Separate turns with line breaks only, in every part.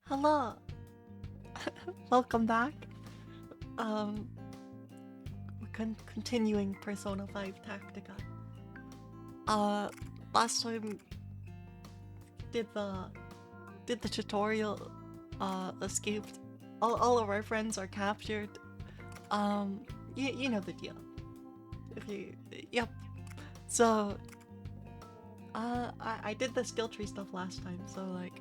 Hello. Welcome back. Um, we're continuing Persona 5 Tactica. Last time did the tutorial. Escaped. All of our friends are captured. You know the deal. If you, yep. So, I did the skill tree stuff last time. So like,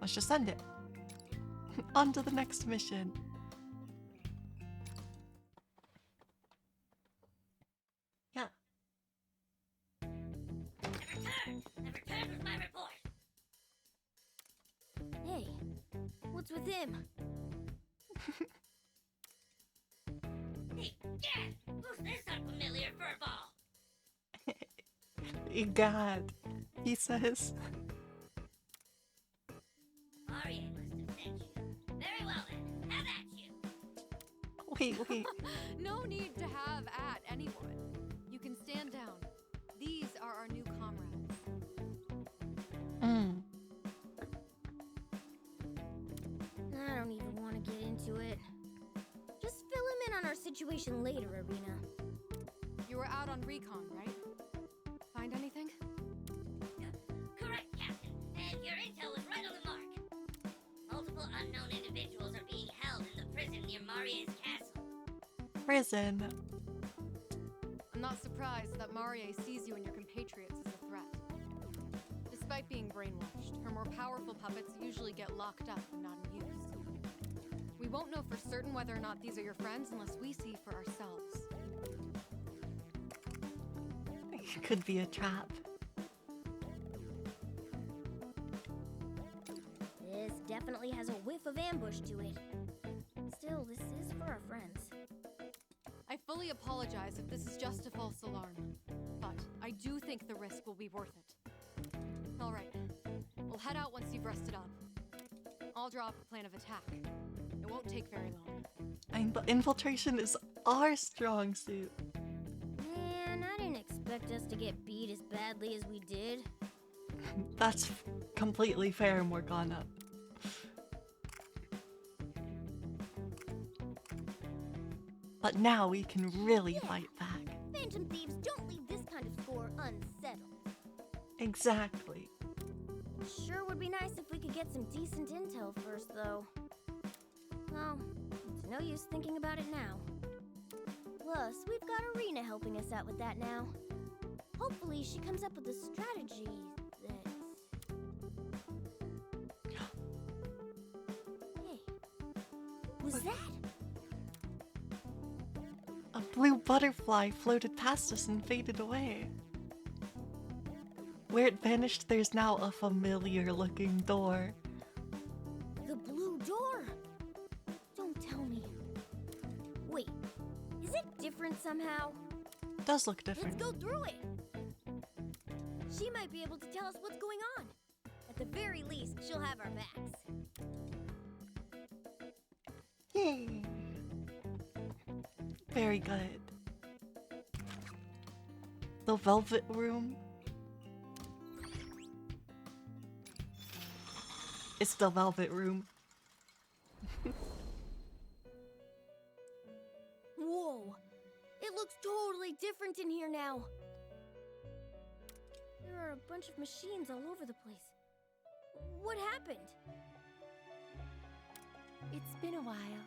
let's just send it. On to the next mission. Yeah.
I've returned with my report.
Hey, what's with him?
Hey, Dad! Who's this unfamiliar furball?
Egad, he says.
Maria must have sent you. Very well then, have at you.
Wait.
No need to have at anyone. You can stand down. These are our new comrades.
I don't even want to get into it. Just fill him in on our situation later, Arena.
You were out on recon, right? Find anything?
Correct, Captain. And your intel was right on the mark. Multiple unknown individuals are being held in the prison near Maria's castle.
Prison.
I'm not surprised that Marie sees you and your compatriots as a threat. Despite being brainwashed, her more powerful puppets usually get locked up and not in use. We won't know for certain whether or not these are your friends unless we see for ourselves.
It could be a trap.
This definitely has a whiff of ambush to it. Still, this is for our friends.
I fully apologize if this is just a false alarm, but I do think the risk will be worth it. All right, we'll head out once you've rested up. I'll draw up a plan of attack. It won't take very long.
Infiltration is our strong suit.
Man, I didn't expect us to get beat as badly as we did.
That's completely fair, Morgana. But now we can really fight back.
Phantom thieves don't leave this kind of score unsettled.
Exactly.
Sure would be nice if we could get some decent intel first, though. Well, it's no use thinking about it now. Plus, we've got Arena helping us out with that now. Hopefully, she comes up with a strategy that's... Hey, was that?
A blue butterfly floated past us and faded away. Where it vanished, there's now a familiar-looking door.
The blue door? Don't tell me. Wait, is it different somehow?
It does look different.
Let's go through it. She might be able to tell us what's going on. At the very least, she'll have our backs.
Yay! Very good. The Velvet Room. It's the Velvet Room.
Whoa! It looks totally different in here now. There are a bunch of machines all over the place. What happened?
It's been a while.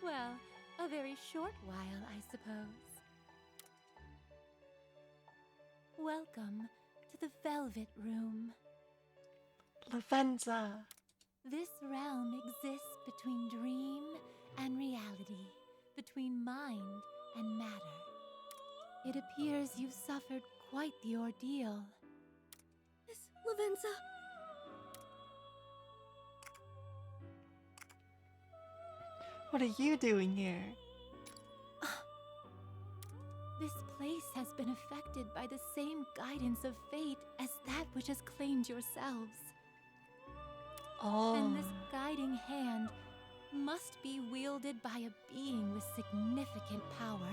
Well, a very short while, I suppose. Welcome to the Velvet Room.
Lavenza.
This realm exists between dream and reality, between mind and matter. It appears you've suffered quite the ordeal.
Miss Lavenza?
What are you doing here?
This place has been affected by the same guidance of fate as that which has claimed yourselves.
Oh.
And this guiding hand must be wielded by a being with significant power.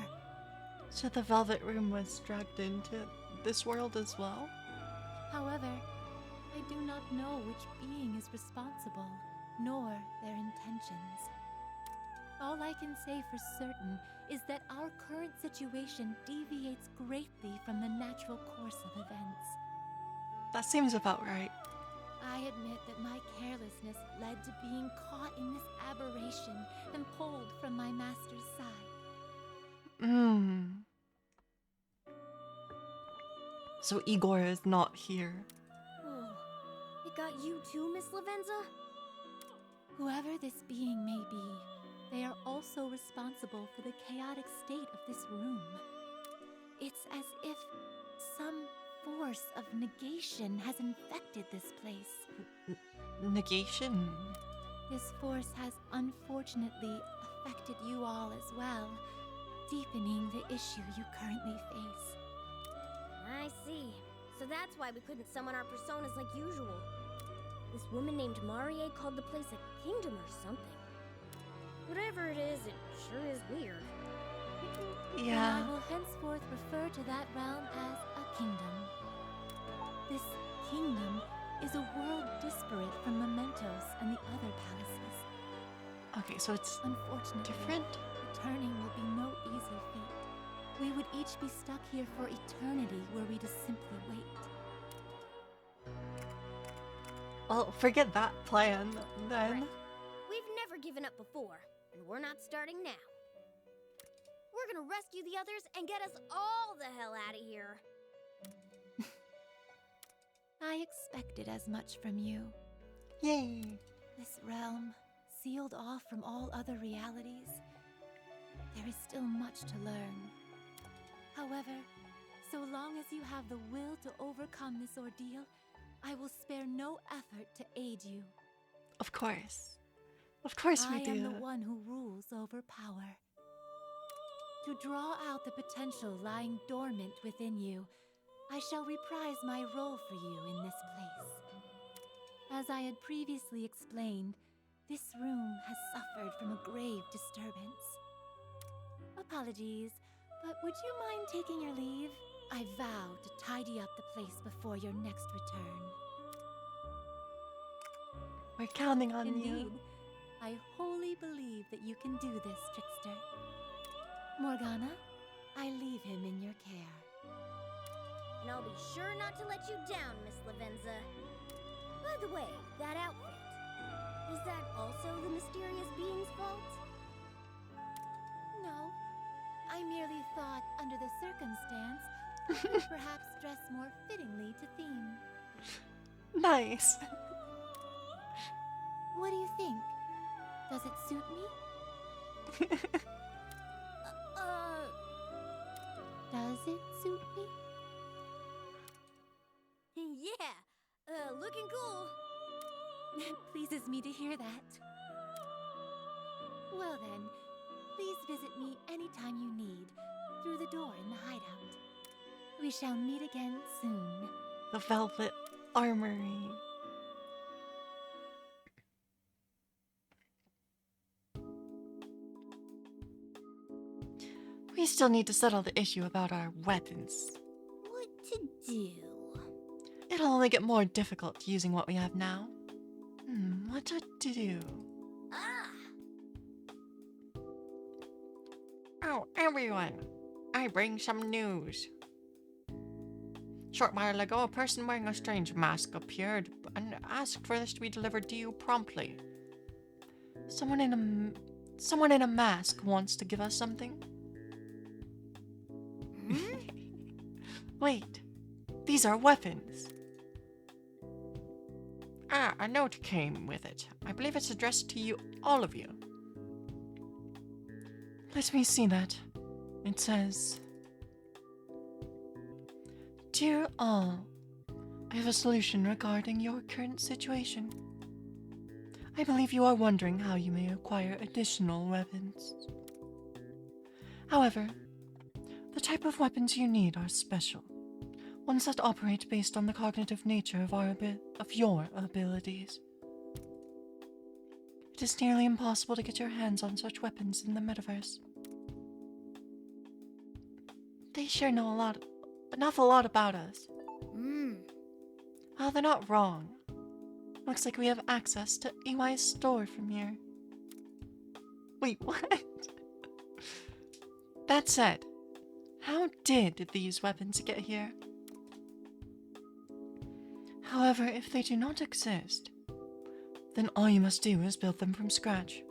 So the Velvet Room was dragged into this world as well?
However, I do not know which being is responsible, nor their intentions. All I can say for certain is that our current situation deviates greatly from the natural course of events.
That seems about right.
I admit that my carelessness led to being caught in this aberration and pulled from my master's side.
So Igor is not here.
Whoa. It got you too, Miss Lavenza?
Whoever this being may be, they are also responsible for the chaotic state of this room. It's as if some force of negation has infected this place.
Negation?
This force has unfortunately affected you all as well, deepening the issue you currently face.
I see. So that's why we couldn't summon our personas like usual. This woman named Marie called the place a kingdom or something. Whatever it is sure is weird.
Yeah.
And I will henceforth refer to that realm as a kingdom. This kingdom is a world disparate from Mementos and the other palaces.
Okay, so it's
Unfortunately,
different?
returning will be no easy feat. We would each be stuck here for eternity were we to simply wait.
Well, forget that plan then.
Right. We've never given up before, and we're not starting now. We're gonna rescue the others and get us all the hell out of here.
I expected as much from you.
Yay.
This realm, sealed off from all other realities, there is still much to learn. However, so long as you have the will to overcome this ordeal, I will spare no effort to aid you.
Of course. Of course we
I
do.
am the one who rules over power. To draw out the potential lying dormant within you, I shall reprise my role for you in this place. As I had previously explained, this room has suffered from a grave disturbance. Apologies, but would you mind taking your leave? I vow to tidy up the place before your next return.
We're counting on
Indeed,
you.
I wholly believe that you can do this, trickster. Morgana, I leave him in your care.
And I'll be sure not to let you down, Miss Lavenza. By the way, that outfit, is that also the mysterious being's fault?
No, I merely thought, under the circumstance, I could perhaps dress more fittingly to theme.
Nice.
What do you think? Does it suit me? Does it suit me?
Yeah, looking cool.
It pleases me to hear that. Well then, please visit me anytime you need, through the door in the hideout. We shall meet again soon.
The Velvet Armory. We still need to settle the issue about our weapons.
What to do?
It'll only get more difficult using what we have now. What to do?
Ah!
Oh, everyone! I bring some news. Short while ago, a person wearing a strange mask appeared and asked for this to be delivered to you promptly. Someone in a mask wants to give us something. Wait, these are weapons. Ah, a note came with it. I believe it's addressed to you, all of you. Let me see that. It says, "Dear all, I have a solution regarding your current situation. I believe you are wondering how you may acquire additional weapons. However, the type of weapons you need are special, ones that operate based on the cognitive nature of your abilities. It is nearly impossible to get your hands on such weapons in the metaverse. They sure know an awful lot about us. Well, they're not wrong. Looks like we have access to EY's store from here. Wait, what? That said, how did these weapons get here? However, if they do not exist, then all you must do is build them from scratch.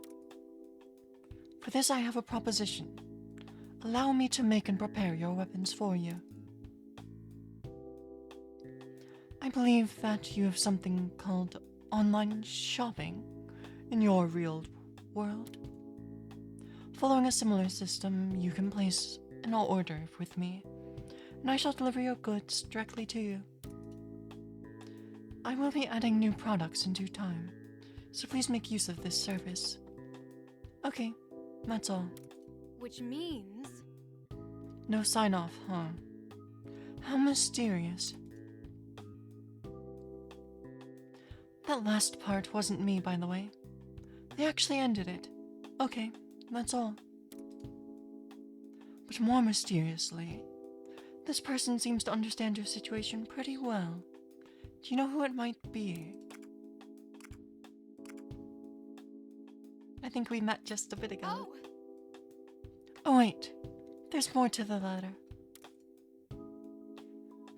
For this I have a proposition. Allow me to make and prepare your weapons for you. I believe that you have something called online shopping in your real world. Following a similar system, you can place an order with me, and I shall deliver your goods directly to you. I will be adding new products in due time, so please make use of this service. Okay, that's all.
Which means...
No sign-off, huh? How mysterious. That last part wasn't me, by the way. They actually ended it. Okay, that's all. But more mysteriously, this person seems to understand your situation pretty well. Do you know who it might be? I think we met just a bit ago.
Oh!
Oh wait, there's more to the letter.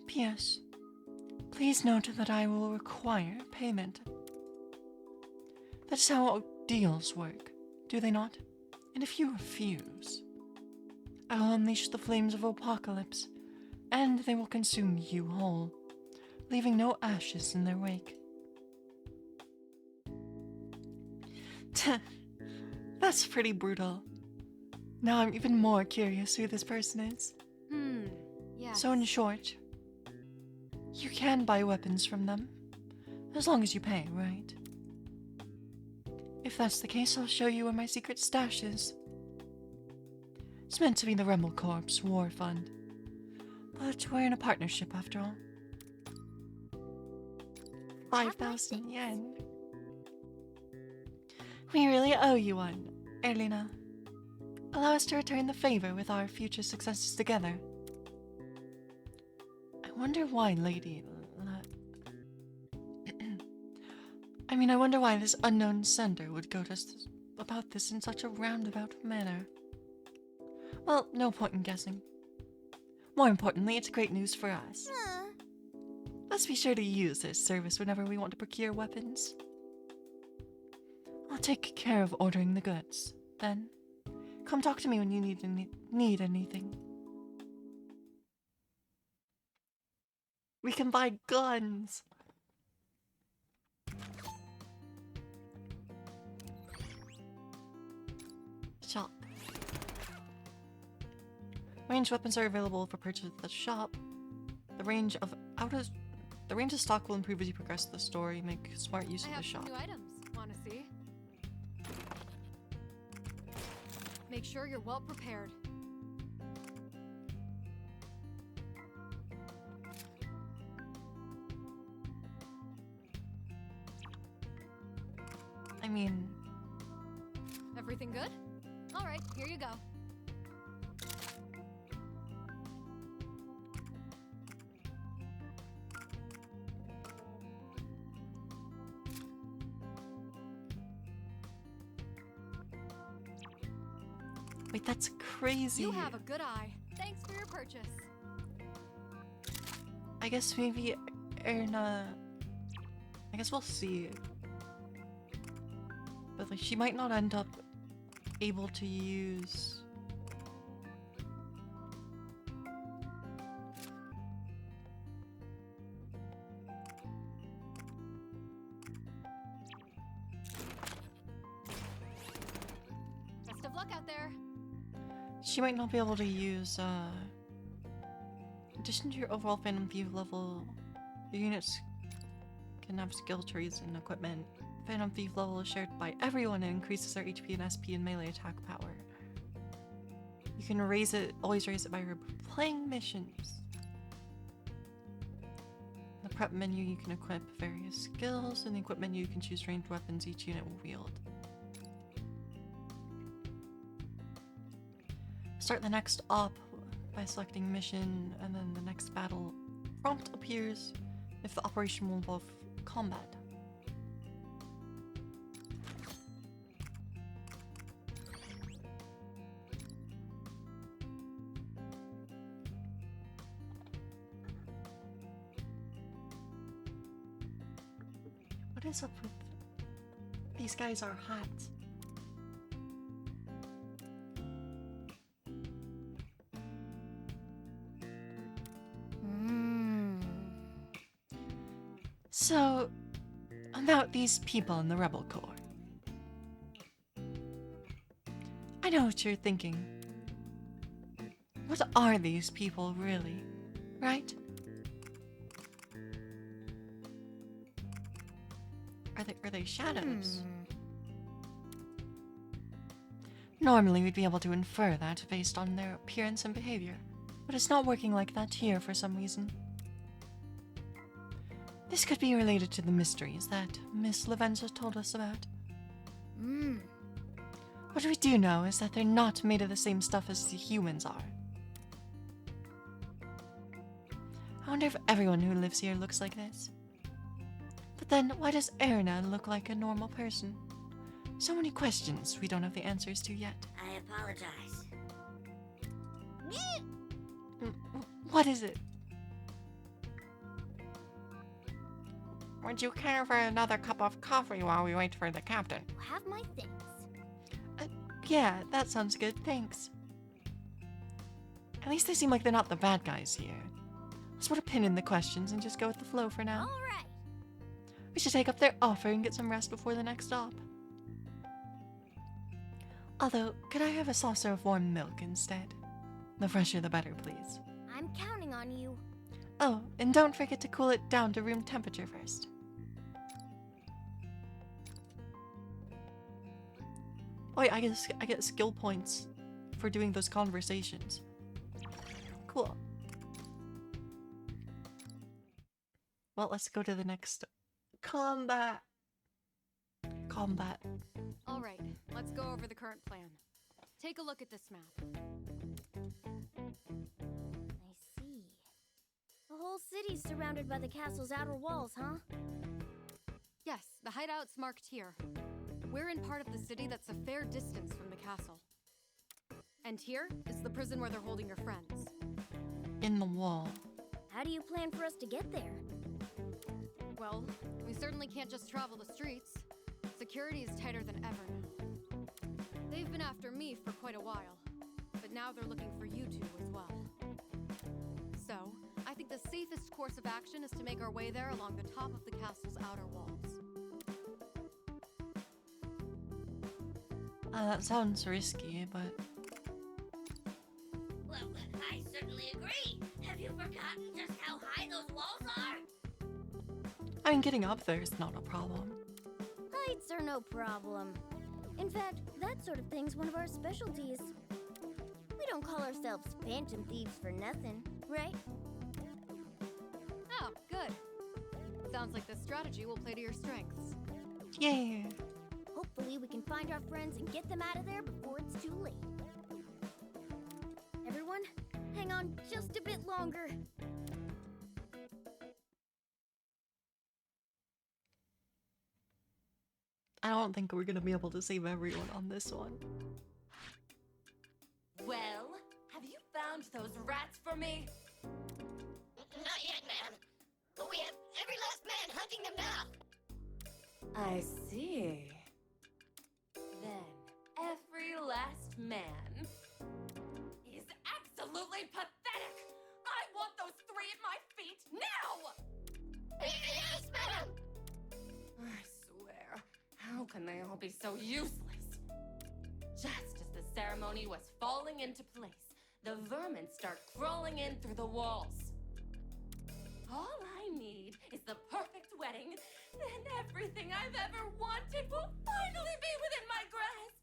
P.S. Please note that I will require payment. That's how deals work, do they not? And if you refuse, I will unleash the flames of apocalypse, and they will consume you whole, leaving no ashes in their wake. That's pretty brutal. Now I'm even more curious who this person is.
Yeah.
So in short, you can buy weapons from them, as long as you pay, right? If that's the case, I'll show you where my secret stash is. It's meant to be the Rebel Corps War Fund, but we're in a partnership after all. 5,000 yen. We really owe you one, Erlina. Allow us to return the favor with our future successes together. I wonder why I wonder why this unknown sender would go to about this in such a roundabout manner. Well, no point in guessing. More importantly, it's great news for us. Let's be sure to use this service whenever we want to procure weapons. I'll take care of ordering the goods. Then, come talk to me when you need anything. We can buy guns! Shop. Ranged weapons are available for purchase at the shop. The range of stock will improve as you progress the story. Make smart use of the shop.
New items. Wanna see? Make sure you're well prepared.
I mean,
Everything good? Alright, here you go.
wait, that's crazy.
You have a good eye. Thanks for your purchase.
I guess maybe Erna. I guess we'll see. But like, she might not end up able to use.
Best of luck out there.
She might not be able to use. In addition to your overall Phantom Thief level, your units can have skill trees and equipment. Phantom Thief level is shared by everyone and increases their HP and SP and melee attack power. You can always raise it by replaying missions. In the prep menu, you can equip various skills. In the equip menu, you can choose ranged weapons each unit will wield. Start the next op by selecting mission, and then the next battle prompt appears. if the operation will involve combat. What is up with these guys are hot? So, about these people in the Rebel Corps. I know what you're thinking. What are these people really, right? Are they shadows? Normally we'd be able to infer that based on their appearance and behavior, but it's not working like that here for some reason. This could be related to the mysteries that Miss Lavenza told us about. What we do know is that they're not made of the same stuff as the humans are. I wonder if everyone who lives here looks like this. But then, why does Erna look like a normal person? So many questions we don't have the answers to yet.
I apologize.
What is it?
Would you care for another cup of coffee while we wait for the captain?
Have my things.
Yeah, that sounds good, thanks. At least they seem like they're not the bad guys here. Let's put a pin in the questions and just go with the flow for now.
All right.
We should take up their offer and get some rest before the next stop. Although, could I have a saucer of warm milk instead? The fresher the better, please.
I'm counting on you.
Oh, and don't forget to cool it down to room temperature first. Oh wait, I get skill points for doing those conversations. Cool. Well, let's go to the next combat.
All right, let's go over the current plan. Take a look at this map.
I see. The whole city's surrounded by the castle's outer walls, huh?
Yes, the hideout's marked here. We're in part of the city that's a fair distance from the castle. And here is the prison where they're holding your friends.
In the wall.
How do you plan for us to get there?
Well, we certainly can't just travel the streets. Security is tighter than ever now. They've been after me for quite a while, but now they're looking for you two as well. So, I think the safest course of action is to make our way there along the top of the castle's outer walls.
That sounds risky, but...
Well, I certainly agree. Have you forgotten just how high those walls are?
I mean, getting up there is not a problem.
Heights are no problem. In fact, that sort of thing's one of our specialties. We don't call ourselves phantom thieves for nothing, right?
Oh, good. Sounds like this strategy will play to your strengths.
Yeah.
Hopefully we can find our friends and get them out of there before it's too late. Everyone, hang on just a bit longer.
I don't think we're gonna be able to save everyone on this one.
Well, have you found those rats for me?
Not yet, ma'am. But we have every last man hunting them down.
I see. Then, every last man is absolutely pathetic! I want those three at my feet now!
Yes, madam.
I swear, how can they all be so useless? Just as the ceremony was falling into place, the vermin start crawling in through the walls. All I need is the perfect wedding, and everything I've ever wanted will finally be within my grasp.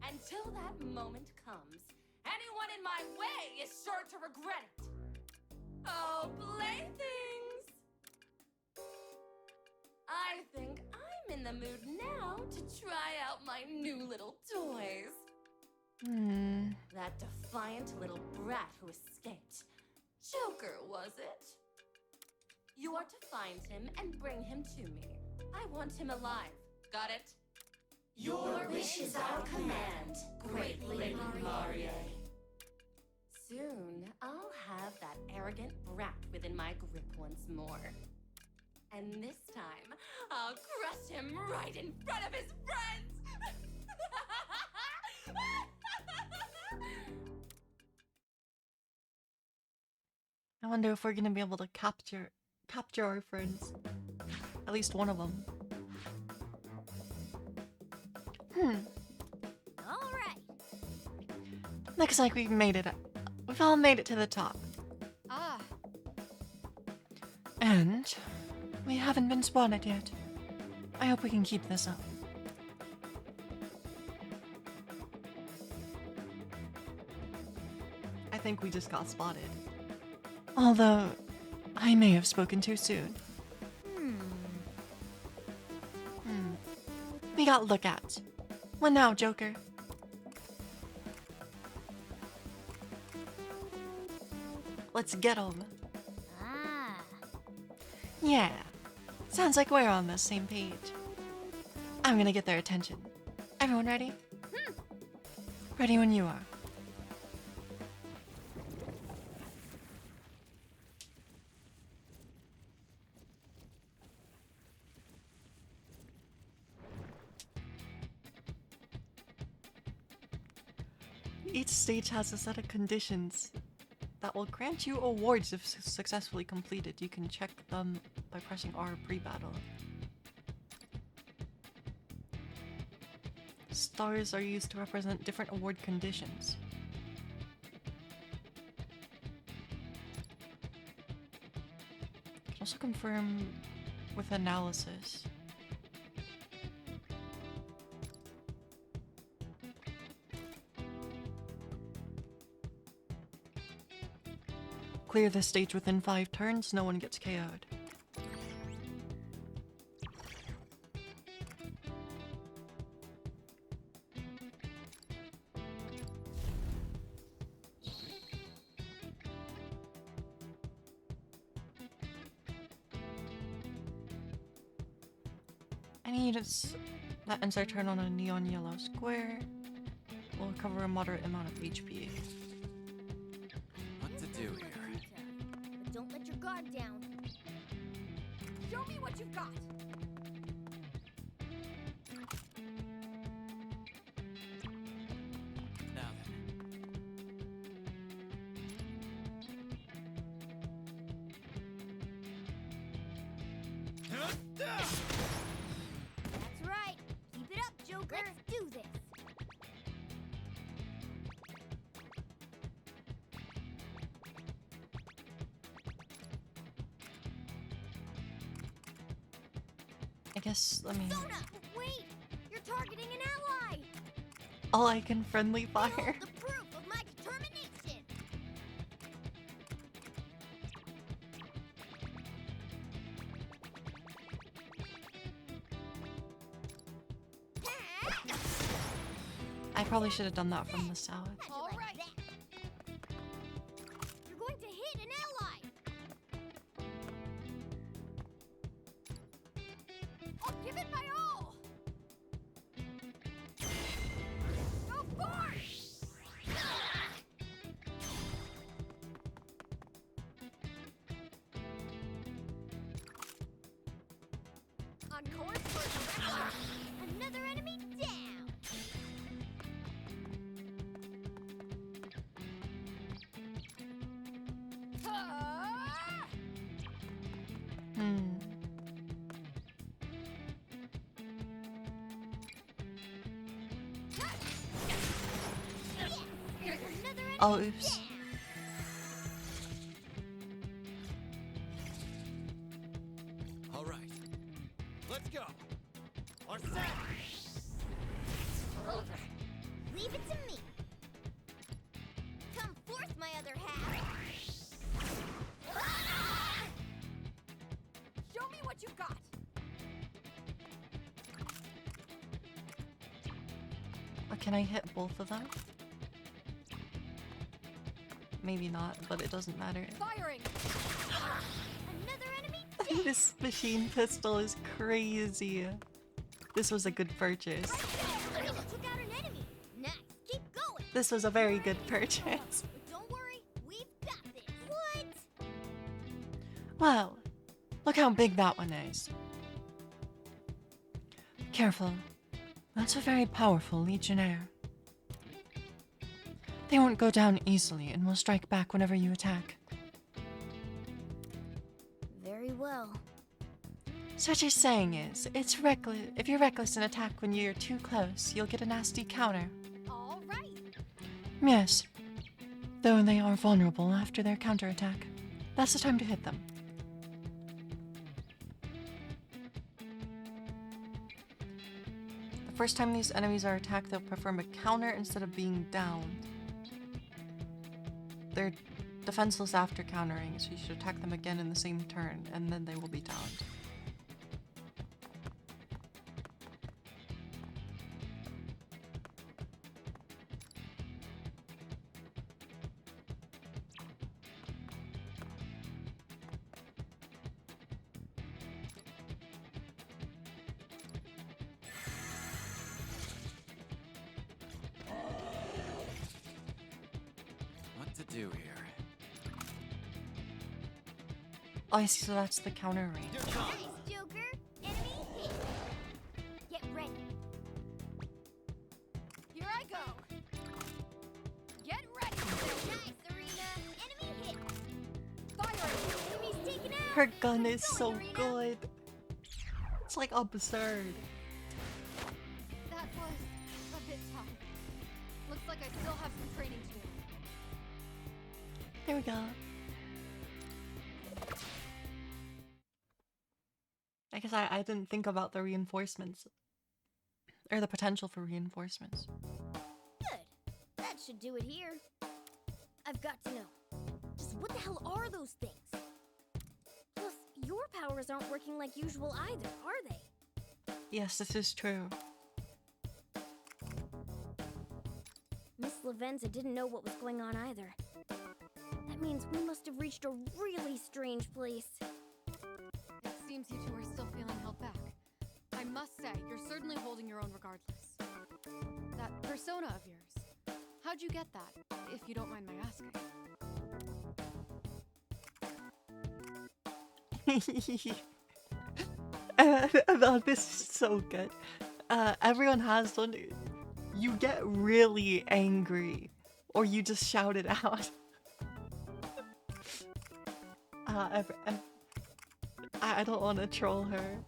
Until that moment comes, anyone in my way is sure to regret it. Oh, playthings! I think I'm in the mood now to try out my new little toys. That defiant little brat who escaped. Joker, was it? You are to find him and bring him to me. I want him alive. Got it?
Your wish is our command, Great Lady Marie.
Soon, I'll have that arrogant brat within my grip once more. And this time, I'll crush him right in front of his friends!
I wonder if we're gonna be able to capture our friends. At least one of them.
All right.
Looks like we've made it. We've all made it to the top.
Ah,
And we haven't been spotted yet. I hope we can keep this up. I think we just got spotted. Although, I may have spoken too soon. We got look at. What now, Joker? Let's get 'em.
Ah.
Yeah. Sounds like we're on the same page. I'm gonna get their attention. Everyone ready? Ready when you are. Each stage has a set of conditions that will grant you awards if successfully completed. You can check them by pressing R pre-battle. Stars are used to represent different award conditions. You can also confirm with analysis. Clear this stage within 5 turns, no one gets KO'd. Any units that ends their turn on a neon yellow square will recover a moderate amount of HP.
What to do here?
But don't let your guard down. Show me what you've got.
Now then.
That's right. Keep it up, Joker. Let's do this.
I guess, let me...
Sona, wait! You're targeting an ally!
All I can friendly fire.
Behold the proof of my determination!
I probably should have done that from the south.
All right. You're going to hit an ally! I'll give it my all! Go forth! On course for the another enemy down! Ah!
Hmm.
Another enemy
Oh, oops.
down!
All right. Let's go. Our set.
Leave it to me. Come forth, my other half. Show me what you've got.
Can I hit both of them? Maybe not, but it doesn't matter.
firing!
Another enemy
This machine pistol is crazy. This was a good purchase.
Took out an enemy. Nice. Keep going.
This was a very good purchase.
But don't worry, we've got this. What?
Wow. Look how big that one is. Careful. That's a very powerful Legionnaire. They won't go down easily and will strike back whenever you attack.
Very well.
So what you're saying is, it's reckless. If you're reckless in attack when you're too close, you'll get a nasty counter.
All right.
Yes. Though they are vulnerable after their counterattack. That's the time to hit them. The first time these enemies are attacked, they'll perform a counter instead of being downed. They're defenseless after countering, so you should attack them again in the same turn, and then they will be downed.
What to do here?
Oh, I see, so that's the counter range.
You're gone.
Nice, Joker. Enemy hit. Get ready.
Here I go. Get ready.
Nice, Arena. Enemy hit.
Fire.
Enemy's taken out.
Her gun is
Keep
so
going, Arena.
good. It's like absurd.
That was a bit tough. Looks like I still have some training to do.
There we go. I guess I didn't think about the reinforcements. Or the potential for reinforcements.
Good. That should do it here. I've got to know. Just what the hell are those things? Plus, your powers aren't working like usual either, are they?
Yes, this is true.
Miss Lavenza didn't know what was going on either. That means we must have reached a really strange place.
It seems you two are still feeling held back. I must say, you're certainly holding your own regardless. That persona of yours, how'd you get that, if you don't mind my asking?
Oh, this is so good. Everyone has one. You get really angry, or you just shout it out. I don't want to troll her,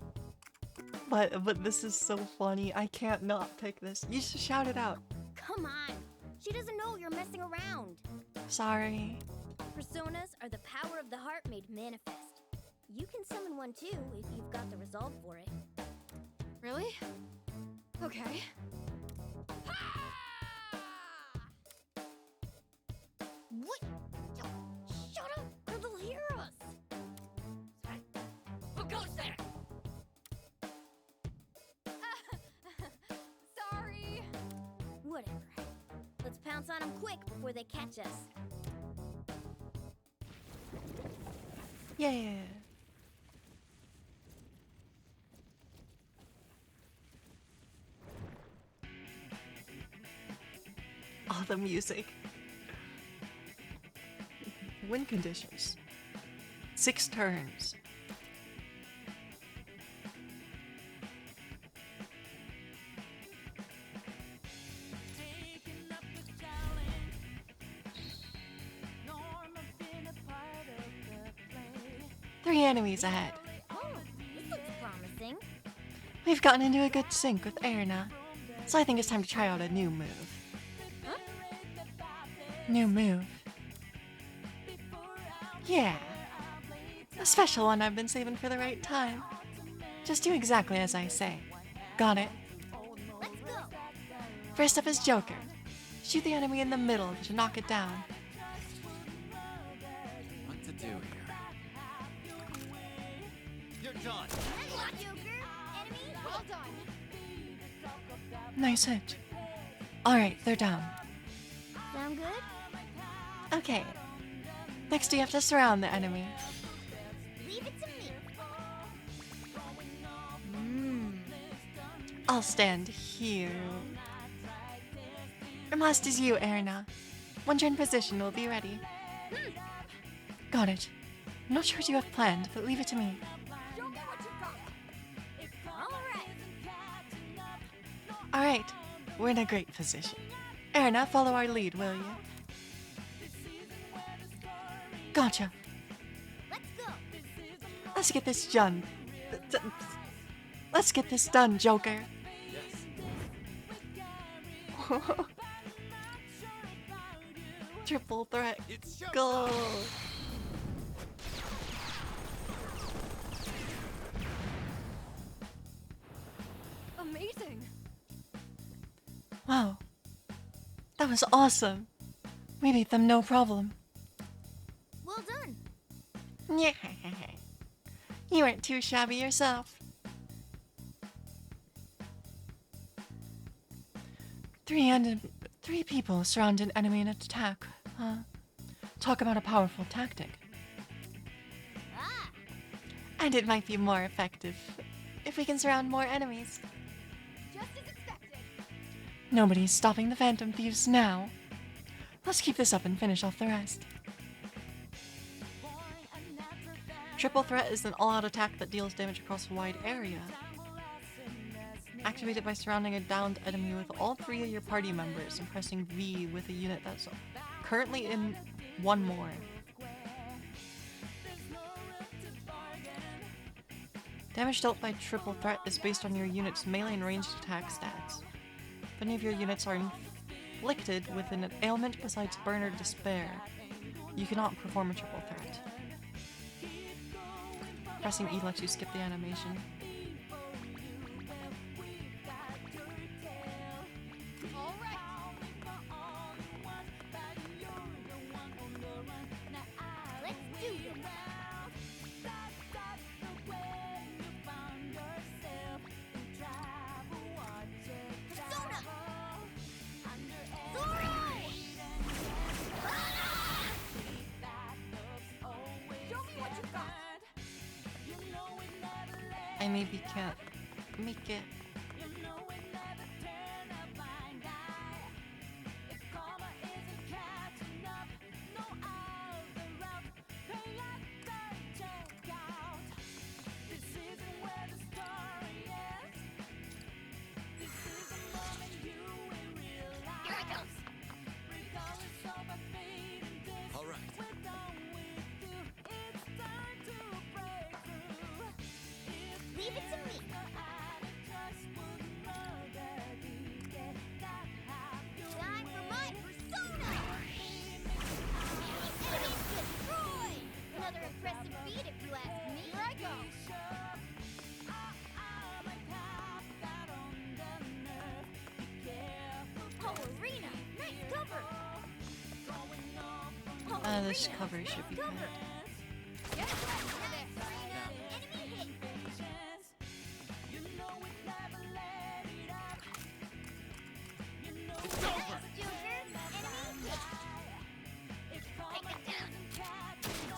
but this is so funny. I can't not pick this. You should shout it out.
Come on. She doesn't know you're messing around.
Sorry.
Personas are the power of the heart made manifest. You can summon one too if you've got the resolve for it.
Really? Okay.
What? Shut up, or they'll hear us.
Who goes there?
Sorry.
Whatever. Let's pounce on them quick before they catch us.
Yeah. Oh, the music. Win conditions. 6 turns. Three enemies ahead.
Oh, this looks promising.
We've gotten into a good sync with Erna, so I think it's time to try out a new move.
Huh?
New move. Yeah. A special one I've been saving for the right time. Just do exactly as I say. Got it?
Let's go.
First up is Joker. Shoot the enemy in the middle to knock it down.
What to do here? You're done.
Nice shot, Joker. Enemy.
Well done.
Nice hit. Alright, they're down.
Sound good?
Okay. Next you have to surround the enemy.
Leave it to me.
I'll stand here. And last is you, Erna. Once you're in position, we'll be ready. Got it. I'm not sure what you have planned, but leave it to me.
Show me what you got. All right.
Alright, we're in a great position. Erna, follow our lead, will you? Gotcha.
Let's go.
Let's get this done. Let's get this done, Joker.
Yes.
Triple threat.
It's showtime.
Go.
Amazing!
Wow. That was awesome. We beat them no problem.
Well done.
Yeah. You weren't too shabby yourself. 3 people surround an enemy in an attack. Talk about a powerful tactic.
Ah,
And it might be more effective if we can surround more enemies.
just as expected.
Nobody's stopping the Phantom Thieves now. Let's keep this up and finish off the rest. Triple Threat is an all-out attack that deals damage across a wide area. Activate it by surrounding a downed enemy with all 3 of your party members and pressing V with a unit that's currently in 1 more. Damage dealt by Triple Threat is based on your unit's melee and ranged attack stats. If any of your units are inflicted with an ailment besides Burn or Despair, you cannot perform a Triple Threat. Pressing E lets you skip the animation.
All right!
Let's do this. Persona! Zorro! Show me what you got.
I maybe can't make it.
Here it comes.
All right.
Leave it to me. Time for my persona! Enemy destroyed! Another impressive feat if you ask me. Here I go. Oh, Arena! Nice cover! Oh,
This
Arena,
cover
nice
should be
cover.
good.
Nice, Arena. Enemy hit.
It's
Nice,
over.
Joker. Enemy hit.
Take it down.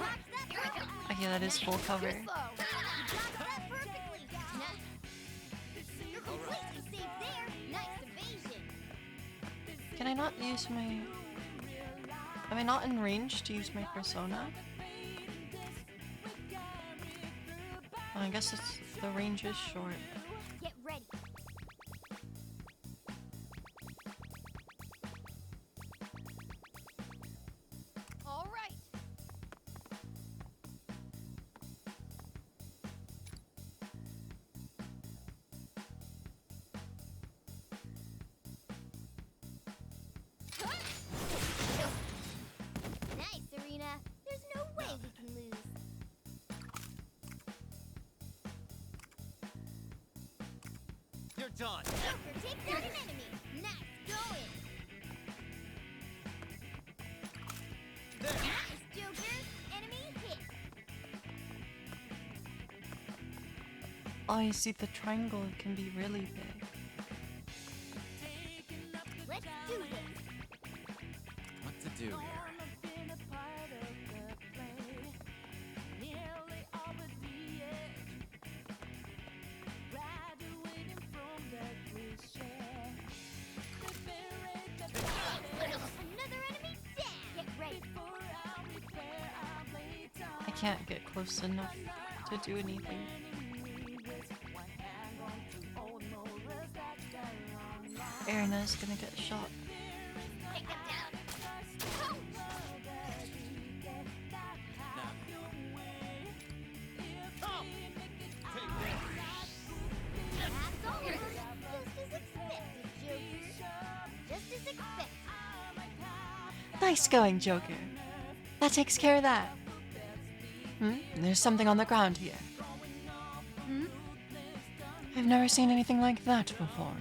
Dodge that
Here it
perfectly.
comes.
Okay, that is full cover.
You dodged that perfectly. Nice. You're completely safe there. Nice evasion.
Can I not use my... Am I not in range to use my persona? Well, I guess it's, the range is short.
Get ready.
All right!
Nice, Arena. There's no way we can lose.
You're done.
Joker takes out an enemy. Nice going.
There.
Nice, Joker. Enemy hit.
Oh, you see, the triangle can be really big.
Let's do this.
What to do here?
can't get close enough to do anything. Erina's gonna get shot.
Take them down.
That's all. Just as expected, Joker. Just as expected.
Nice going, Joker. That takes care of that. There's something on the ground here. I've never seen anything like that before.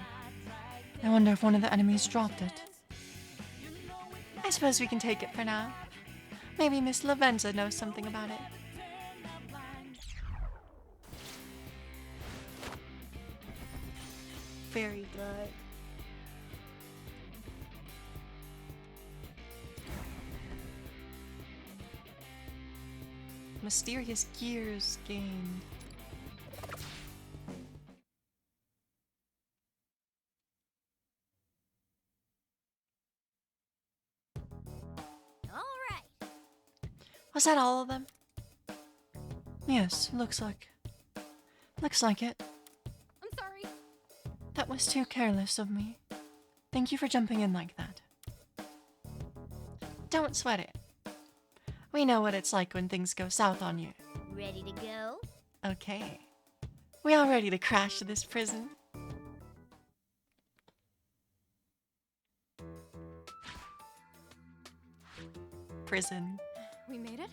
I wonder if one of the enemies dropped it. I suppose we can take it for now. Maybe Miss Lavenza knows something about it. Fairy blood. Mysterious gears gained.
All right.
Was that all of them? Yes, looks like it.
I'm sorry.
That was too careless of me. Thank you for jumping in like that. Don't sweat it. We know what it's like when things go south on you.
Ready to go?
Okay. We all ready to crash this prison? Prison.
We made it?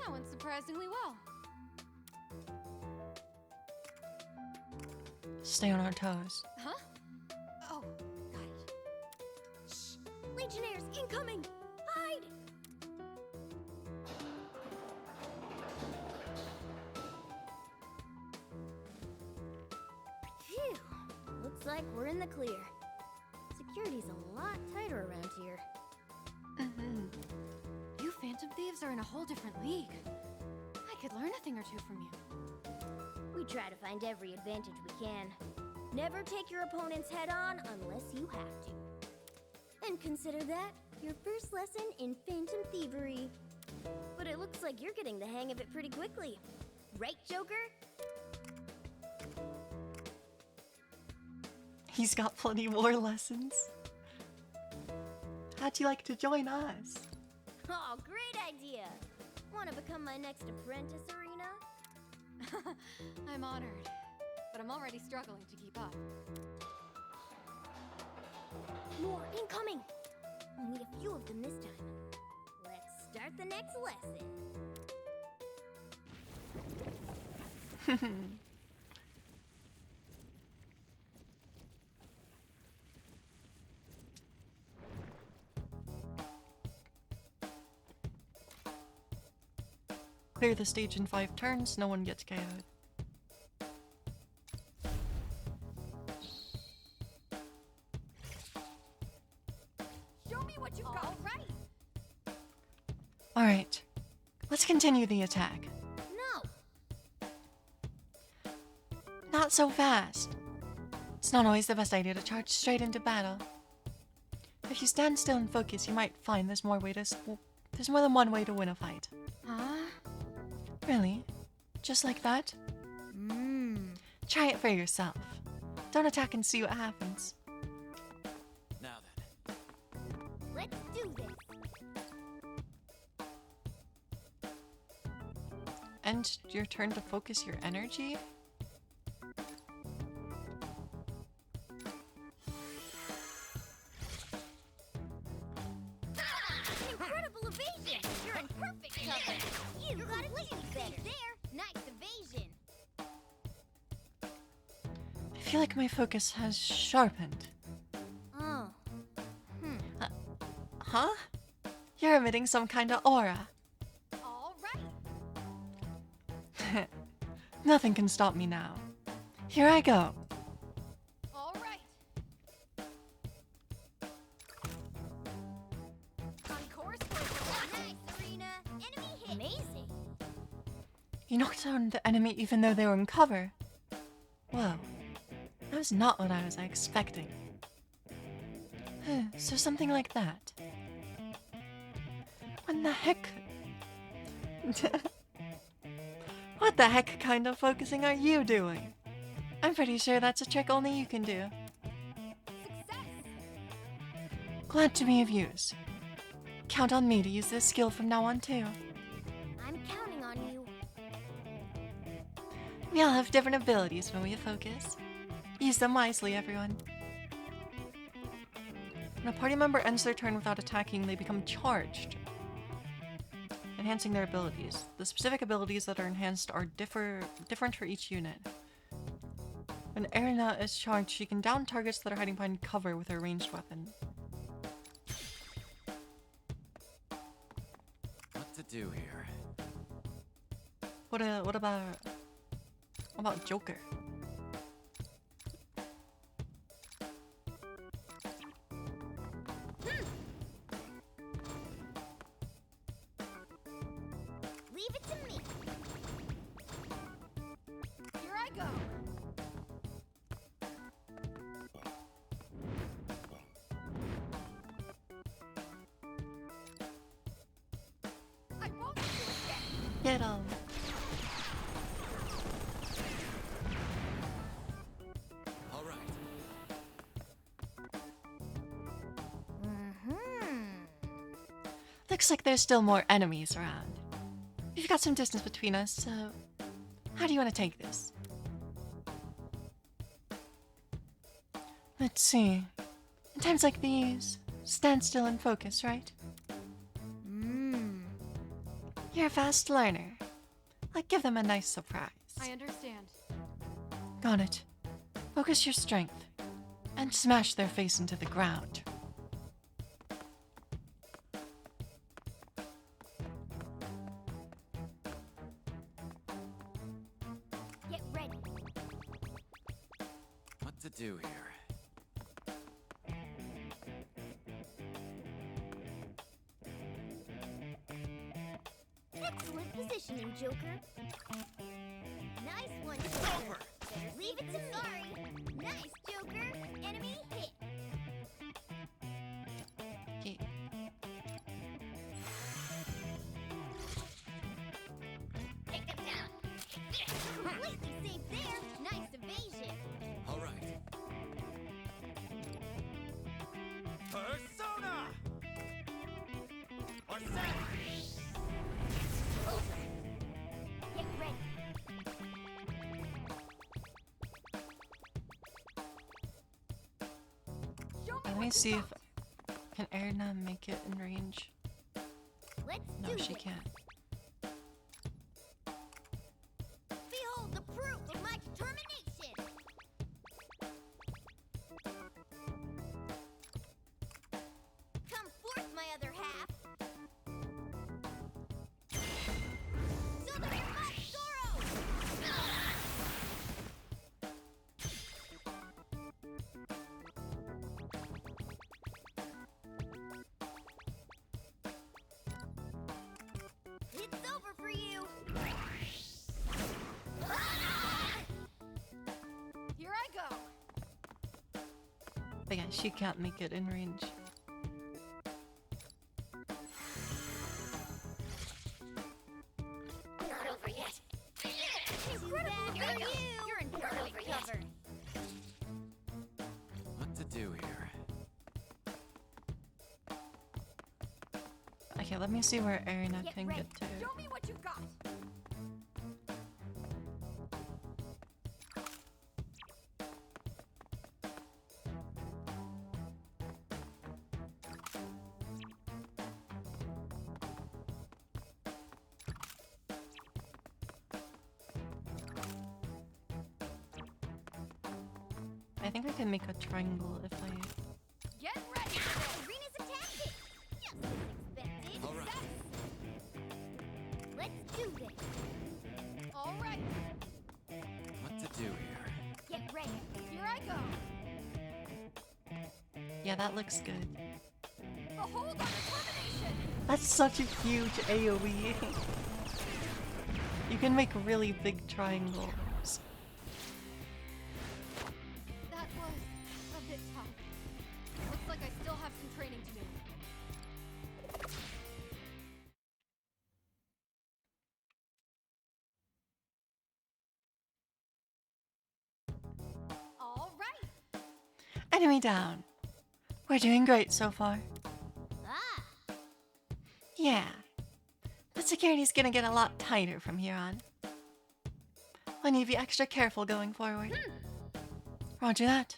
That went surprisingly well.
Stay on our toes.
Huh? Oh, got it.
Shh! Legionnaires incoming! Hide! Phew! Looks like we're in the clear. Security's a lot tighter around here.
You Phantom Thieves are in a whole different league. I could learn a thing or two from you.
We try to find every advantage we can. Never take your opponent's head on unless you have to. And consider that your first lesson in Phantom Thievery. But it looks like you're getting the hang of it pretty quickly. Right, Joker?
He's got plenty more lessons. How'd you like to join us?
Oh, great idea! Want to become my next apprentice, Arena?
I'm honored, but I'm already struggling to keep up.
More incoming! Only a few of them this time. Let's start the next lesson.
Clear the stage in 5 turns, no one gets KO'd.
Show me what you've got. Right.
Alright, let's continue the attack.
No.
Not so fast. It's not always the best idea to charge straight into battle. If you stand still and focus, you might find there's more than one way to win a fight.
Huh?
Really? Just like that? Try it for yourself. Don't attack and see what happens.
Now then.
Let's do this.
And your turn to focus your energy?
Incredible evasion! You're in perfect cover. You got it way better. There, nice evasion.
I feel like my focus has sharpened.
Oh.
Huh? You're emitting some kind of aura.
All right.
Nothing can stop me now. Here I go.
All right. On course for
Nice, Arena. Enemy hit. Amazing.
You knocked down the enemy even though they were in cover. Whoa. That was not what I was expecting. So something like that. When the heck? What the heck kind of focusing are you doing? I'm pretty sure that's a trick only you can do. Glad to be of use. Count on me to use this skill from now on too.
I'm counting on you.
We all have different abilities when we focus. Use them wisely, everyone. When a party member ends their turn without attacking, they become charged, enhancing their abilities. The specific abilities that are enhanced are different for each unit. When Erina is charged, she can down targets that are hiding behind cover with her ranged weapon.
What to do here?
What about Joker?
Leave it to me.
Here I go. I won't do it again.
Get him.
All right.
Looks like there's still more enemies around. We've got some distance between us, so how do you want to take this? Let's see. In times like these, stand still and focus, right? You're a fast learner. Like, give them a nice surprise.
I understand.
Got it. Focus your strength and smash their face into the ground.
Get ready.
What to do here?
Excellent positioning, Joker. Nice one, Joker. Leave it to me. Sorry. Nice, Joker. Enemy hit.
Okay.
Take them down.
Completely safe there. Nice evasion.
All right. Persona! Or
Get ready.
Let me see if can Erina make it in range.
Let's
No,
do
she
this.
can't.
Behold the proof of my determination. Come forth, my other half. So that your might sorrow. It's over for you.
Here I go.
But yeah, she can't make it in range.
Not over yet.
Incredible for you. You're in perfect cover.
what to do here?
Okay, let me see where Erina
Get
can
ready.
get to.
Show me what you got.
I think I can make a triangle if I...
Get ready.
Arena's attacking. Just as expected.
All right.
Let's do this.
All right.
What to do here?
Get ready.
Here I go.
Yeah, that looks good.
Behold our determination.
That's such a huge AoE. You can make really big triangles.
That was a bit tough. Looks like I still have some training to do.
Enemy down. We're doing great so far.
Ah!
Yeah. The security's gonna get a lot tighter from here on. I need to be extra careful going forward. Roger that.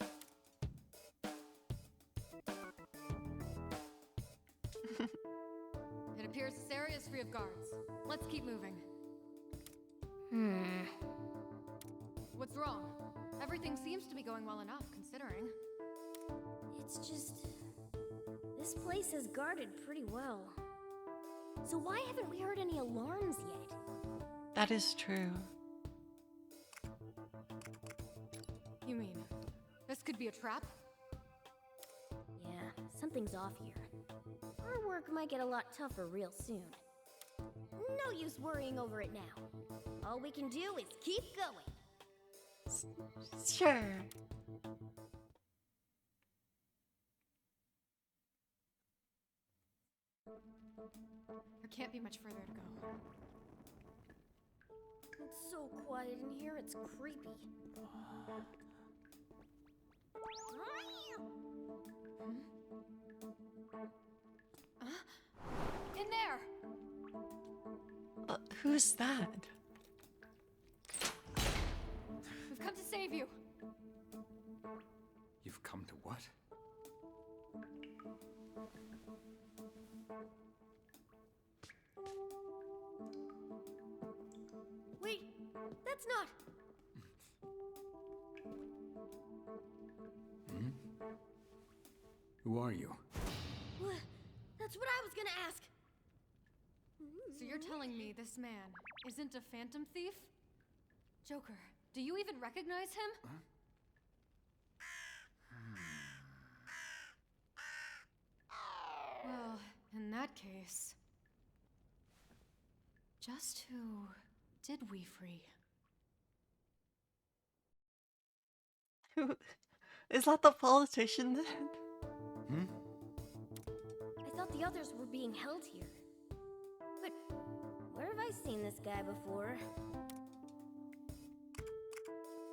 It appears this area is free of guards. Let's keep moving. What's wrong? Everything seems to be going well enough, considering.
It's just... this place is guarded pretty well. So why haven't we heard any alarms yet?
That is true.
You mean, this could be a trap?
Yeah, something's off here. Our work might get a lot tougher real soon. No use worrying over it now. All we can do is keep going.
Sure.
There can't be much further to go.
It's so quiet in here, it's creepy.
In there!
Who's that?
We've come to save you!
You've come to what?
Wait, that's not...
Who are you?
What? That's what I was gonna ask.
So you're telling me this man isn't a phantom thief? Joker, do you even recognize him? Well, in that case... just who did we free?
Who is that? The politician then?
I thought the others were being held here. But where have I seen this guy before?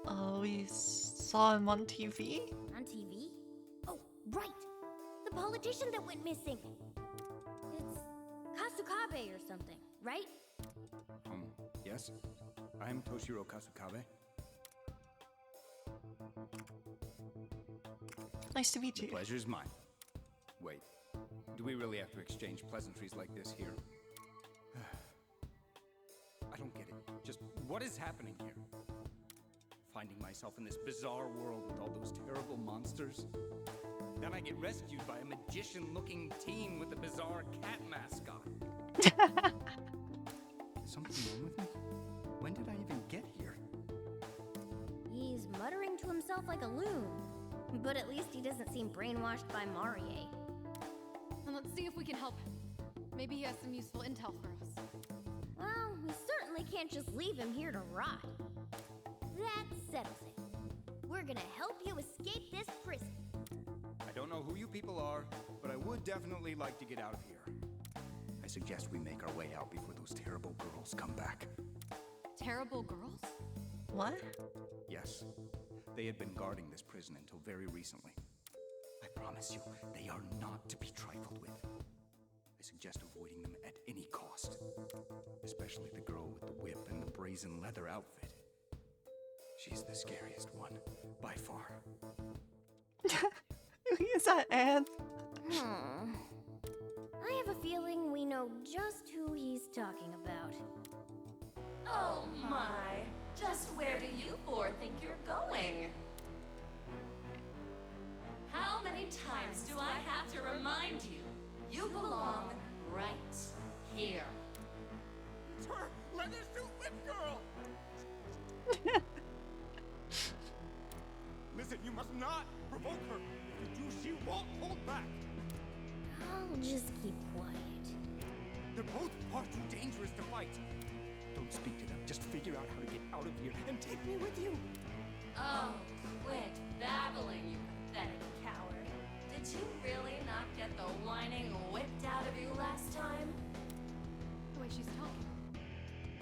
Oh, we saw him on TV?
On TV? Oh, right! The politician that went missing! It's Kasukabe or something, right?
Yes. I'm Toshiro Kasukabe.
Nice to meet
The
you.
pleasure's mine. Wait, do we really have to exchange pleasantries like this here? I don't get it. Just what is happening here? Finding myself in this bizarre world with all those terrible monsters. Then I get rescued by a magician-looking teen with a bizarre cat mascot. Is something wrong with me? When did I even get here?
He's muttering to himself like a loon. But at least he doesn't seem brainwashed by Marie.
And let's see if we can help him. Maybe he has some useful intel for us.
Well, we certainly can't just leave him here to rot. That settles it. We're gonna help you escape this prison.
I don't know who you people are, but I would definitely like to get out of here. I suggest we make our way out before those terrible girls come back.
Terrible girls?
What?
Yes, they had been guarding this prison until very recently. I promise you, they are not to be trifled with. I suggest avoiding them at any cost. Especially the girl with the whip and the brazen leather outfit. She's the scariest one, by far.
Is that Anne?
I have a feeling we know just who he's talking about.
Oh my! Just where do you four think you're going? How many times do I have to remind you? You belong right here.
It's her! Leather suit whip girl! Listen, you must not provoke her. If you do, she won't hold back.
I'll just keep quiet.
They're both far too dangerous to fight. Don't speak to them. Just figure out how to get out of here and take me with you.
Oh, quit babbling, you pathetic coward. Did you really not get the whining whipped out of you last time?
The way she's talking.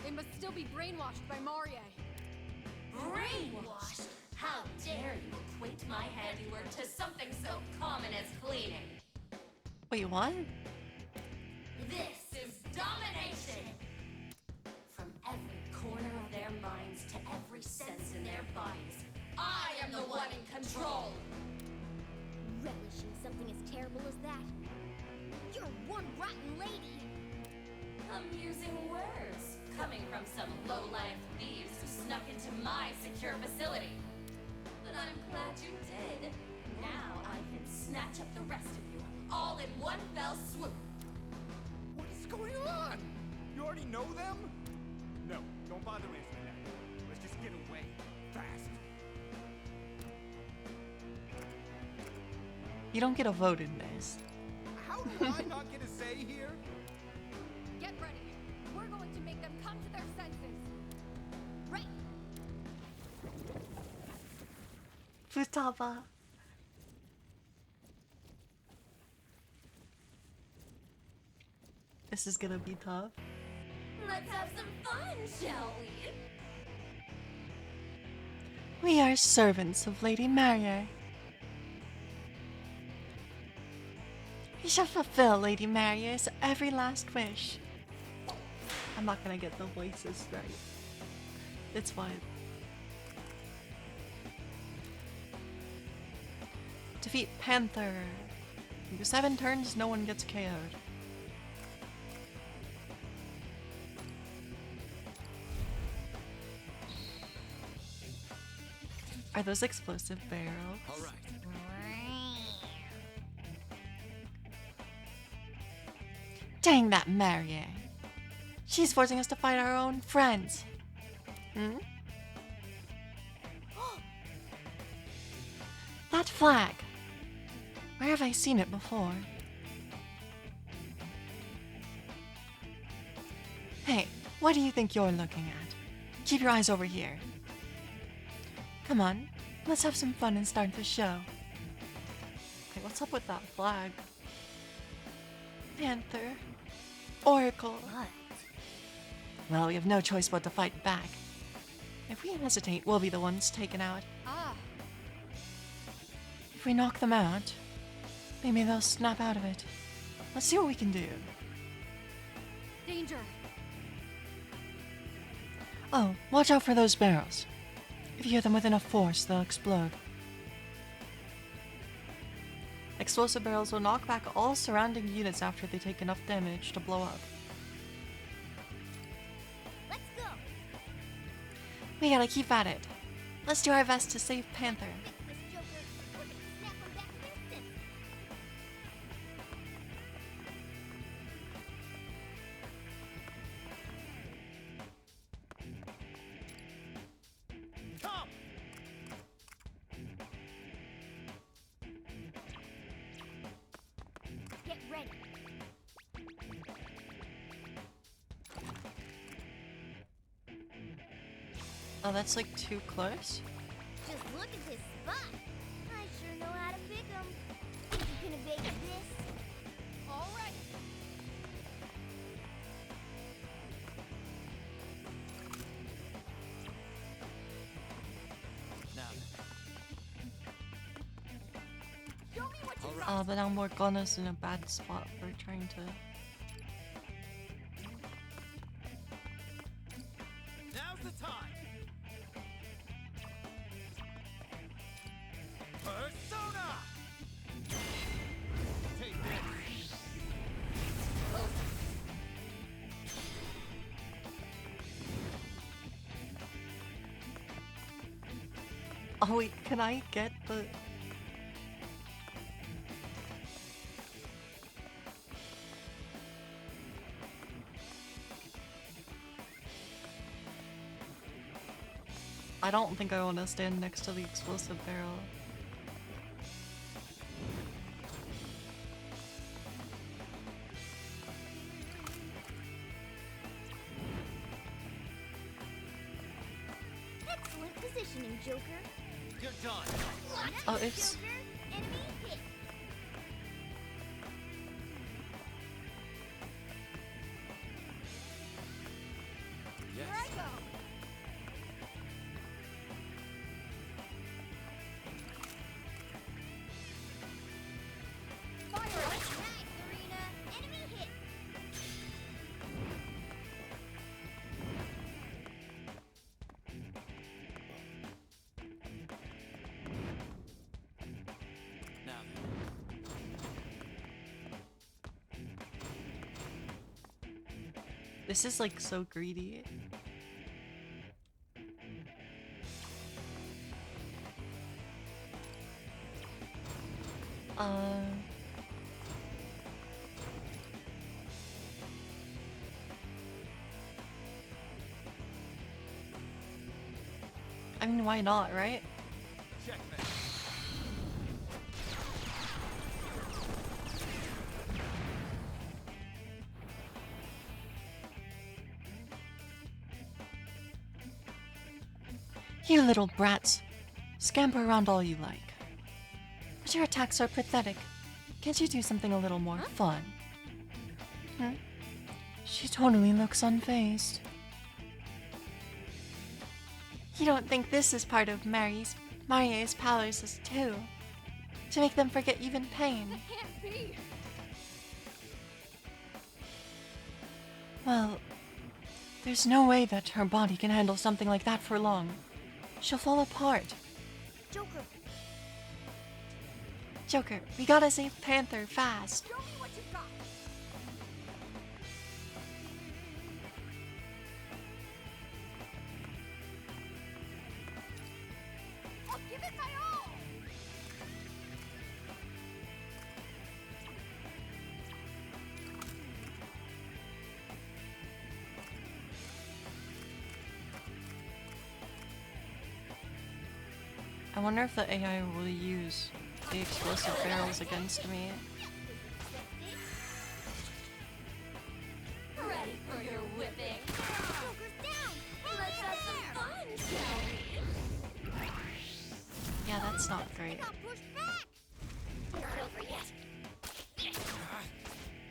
They must still be brainwashed by Marie.
Brainwashed? How dare you equate my handiwork to something so common as cleaning.
Wait, what?
This is domination! From every corner of their minds to every sense in their bodies, I am the one in control!
Relishing something as terrible as that? You're one rotten lady!
Amusing words, coming from some low-life thieves who snuck into my secure facility. But I'm glad you did. Now I can snatch up the rest of you, all in one fell swoop.
What is going on? You already know them? No, don't bother answering that. Let's just get away. Fast.
You don't get a vote in this.
How do I not get a say here?
Get ready. We're going to make them come to their senses. Right.
Futaba. This is gonna be tough.
Let's have some fun, shall we?
We are servants of Lady Marier. We shall fulfill Lady Marier's every last wish. I'm not gonna get the voices right. It's fine. Defeat Panther. For 7 turns, no one gets KO'd. Are those explosive barrels?
All right.
Dang that Marier. She's forcing us to fight our own friends. Hmm? That flag. Where have I seen it before? Hey, what do you think you're looking at? Keep your eyes over here. Come on, let's have some fun and start the show. Okay, what's up with that flag? Panther. Oracle.
What?
Well, we have no choice but to fight back. If we hesitate, we'll be the ones taken out.
Ah,
If we knock them out, maybe they'll snap out of it. Let's see what we can do.
danger.
Oh, watch out for those barrels. If you hear them with enough force, they'll explode. Explosive barrels will knock back all surrounding units after they take enough damage to blow up.
Let's go!
We gotta keep at it. Let's do our best to save Panther.
Fix this, Joker. We're gonna snap them back to their senses.
Come!
Get ready.
Oh, that's like too close?
Just look at this spot. I sure know how to pick 'em. Think you can evade this?
All right.
Now
Show me what you
All right.
But now Morgana's in a bad spot for trying to...
Now's the time. Persona. Take this.
Oh wait, can I get the... I don't think I want to stand next to the explosive barrel.
Excellent positioning, Joker.
You're done.
Oh, it's...
Joker, enemy hit.
Yes.
Here I go.
This is like so greedy. I mean, why not, right?
Checkmate.
You little brats. Scamper around all you like. But your attacks are pathetic. Can't you do something a little more fun? Hmm? She totally looks unfazed. You don't think this is part of Marie's powers too? To make them forget even pain?
Can't be.
Well, there's no way that her body can handle something like that for long. She'll fall apart.
Joker,
Joker, we gotta save Panther fast.
show me what you got. I'll give it my all.
I wonder if the AI will use the explosive barrels against me.
Ready for your whipping?
Joker's down.
Let's have some fun, shall we?
Yeah, that's not great.
Got pushed back.
Not over yet.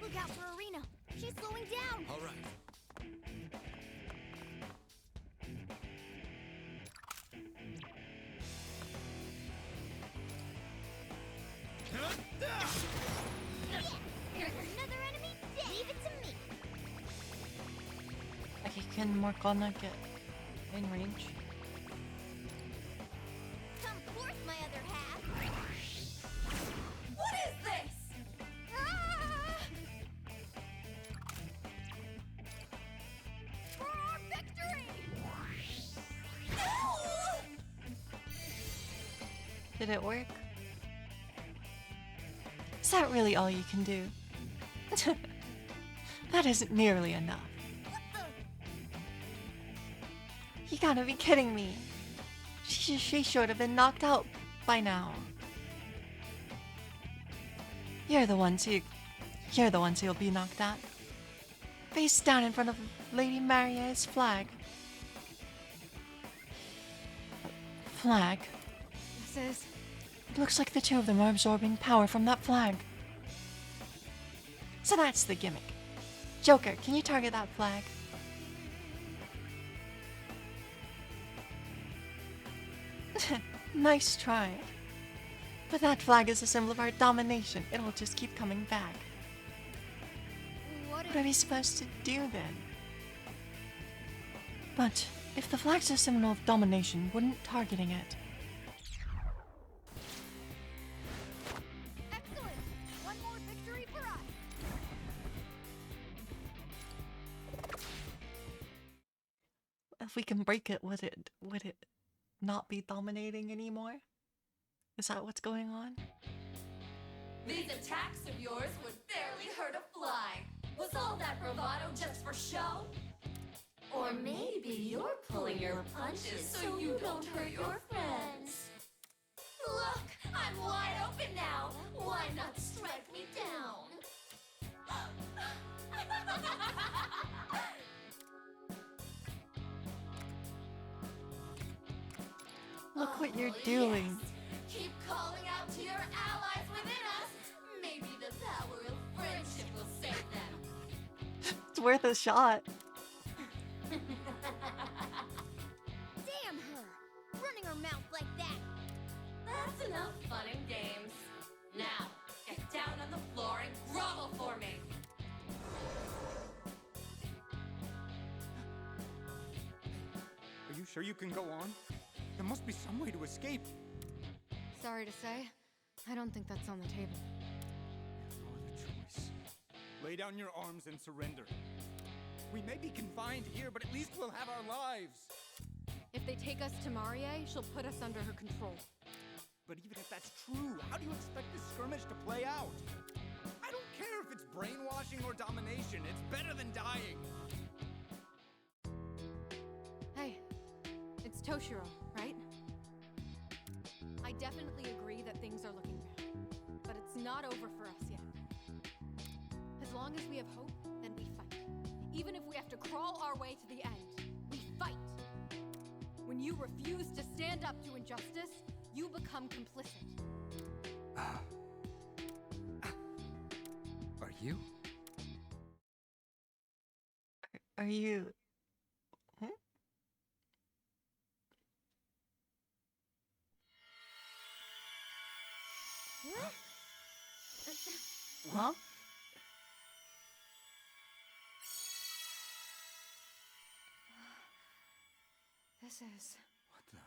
Look out for Arena. She's slowing down.
All right.
Here's another enemy dead. Leave it to me.
Okay, can Morgana get in range?
Come forth, my other half.
What is this?
Ah! For our victory!
Did it work? Is that really all you can do? That isn't nearly enough. You gotta be kidding me. She should have been knocked out by now. You're the ones who'll be knocked out. Face down in front of Lady Marie's flag. Flag?
This is.
It looks like the two of them are absorbing power from that flag. So that's the gimmick. Joker, can you target that flag? Nice try. But that flag is a symbol of our domination. It'll just keep coming back.
What
What are we supposed to do then? But if the flag's a symbol of domination, wouldn't targeting it?
Excellent! One more victory for us!
If we can break it, would it not be dominating anymore? Is that what's going on?
These attacks of yours would barely hurt a fly. Was all that bravado just for show? Or maybe you're pulling your punches so you don't hurt your friends. Look, I'm wide open now. Why not strike me down?
Look what you're
Oh,
doing.
yes. Keep calling out to your allies within us. Maybe the power of friendship will save them.
It's worth a shot.
Damn her! Running her mouth like that!
That's enough fun and games. Now, get down on the floor and grovel for me.
Are you sure you can go on? There must be some way to escape.
Sorry to say, I don't think that's on the table.
No other choice. Lay down your arms and surrender. We may be confined here, but at least we'll have our lives.
If they take us to Marie, she'll put us under her control.
But even if that's true, how do you expect this skirmish to play out? I don't care if it's brainwashing or domination. It's better than dying.
Hey, it's Toshiro, right? I definitely agree that things are looking bad, but it's not over for us yet. As long as we have hope, then we fight. Even if we have to crawl our way to the end, we fight. When you refuse to stand up to injustice, you become complicit.
Are you?
Are you? Hmm? Huh?
This is...
What the?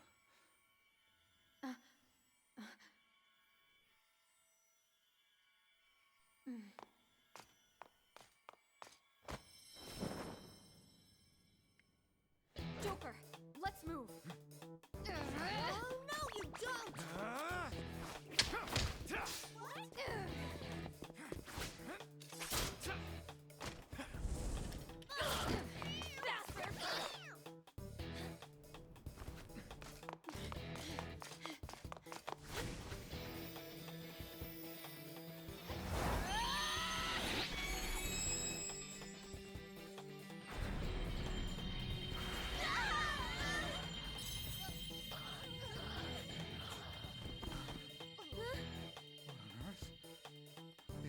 Joker, let's move.
Oh, no, you don't!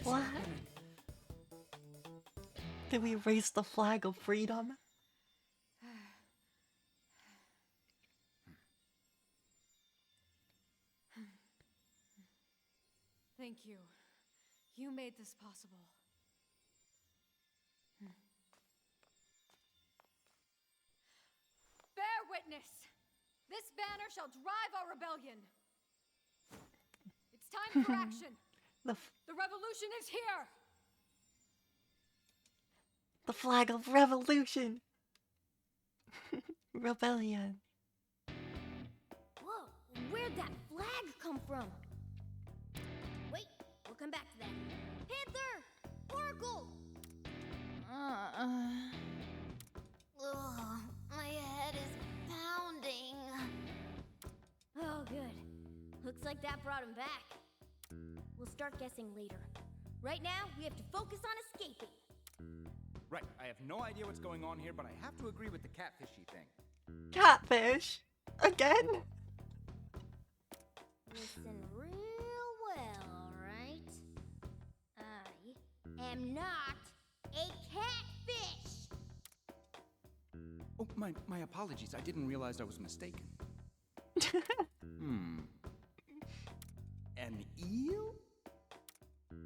What? Did we raise the flag of freedom?
Thank you. You made this possible. Bear witness! This banner shall drive our rebellion. It's time for action. The revolution is here!
The flag of revolution! Rebellion.
Whoa, where'd that flag come from? Wait, we'll come back to that. Panther! Oracle! Ugh, my head is pounding. Oh, good. Looks like that brought him back. We'll start guessing later. Right now, we have to focus on escaping.
Right, I have no idea what's going on here, but I have to agree with the catfishy thing.
Catfish? Again?
Listen real well, alright? I am not a catfish!
Oh, my apologies. I didn't realize I was mistaken. An eel?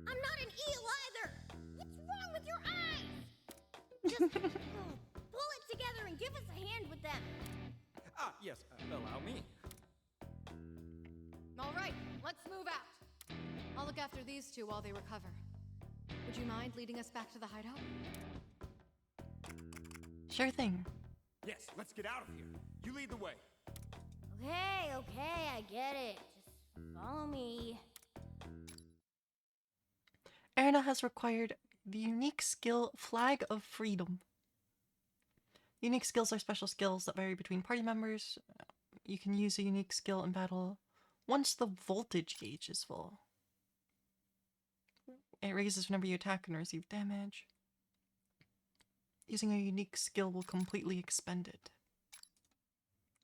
I'm not an eel either! What's wrong with your eyes? Just pull it together and give us a hand with them.
Ah, yes, allow me.
All right, let's move out. I'll look after these two while they recover. Would you mind leading us back to the hideout?
Sure thing.
Yes, let's get out of here. You lead the way.
Okay, I get it. Just follow me.
Erna has required the unique skill Flag of Freedom. Unique skills are special skills that vary between party members. You can use a unique skill in battle once the voltage gauge is full. It raises whenever you attack and receive damage. Using a unique skill will completely expend it.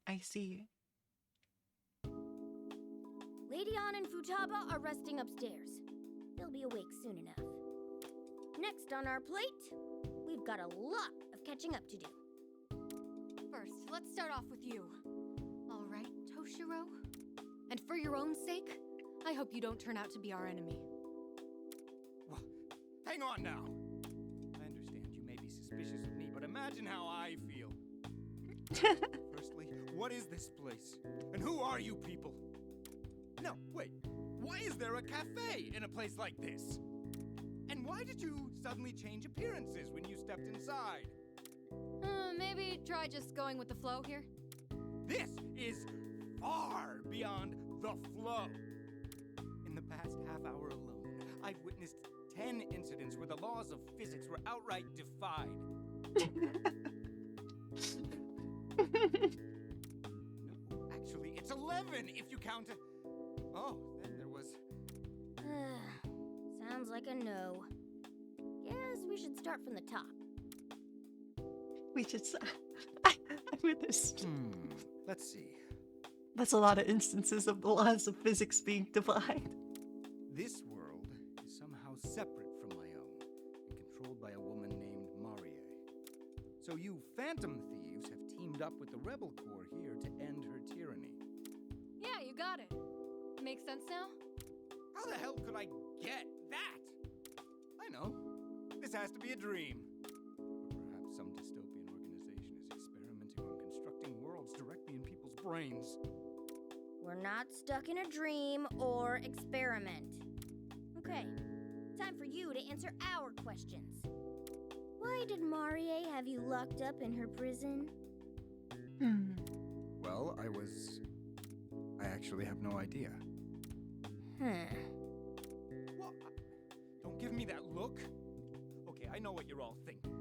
I see.
Lady Ann and Futaba are resting upstairs. They'll be awake soon enough. Next on our plate, we've got a lot of catching up to do.
First, let's start off with you. All right, Toshiro? And for your own sake, I hope you don't turn out to be our enemy.
Well, hang on now. I understand you may be suspicious of me, but imagine how I feel. Firstly, what is this place? And who are you people? No, wait. Why is there a cafe in a place like this? And why did you suddenly change appearances when you stepped inside?
Maybe try just going with the flow here?
This is far beyond the flow. In the past half hour alone, I've witnessed 10 incidents where the laws of physics were outright defied. No, actually, it's 11 if you count it. Oh, then there was...
Sounds like a no. Guess we should start from the top.
We should. I'm with this.
Let's see.
That's a lot of instances of the laws of physics being defied.
This world is somehow separate from my own and controlled by a woman named Marie. So you Phantom Thieves have teamed up with the Rebel Corps here to end her tyranny.
Yeah, you got it. Makes sense now?
How the hell could I get that? I know. This has to be a dream. Or perhaps some dystopian organization is experimenting on constructing worlds directly in people's brains.
We're not stuck in a dream or experiment. Okay, time for you to answer our questions. Why did Marie have you locked up in her prison?
Well, I actually have no idea. Well, don't give me that look. Okay, I know what you're all thinking.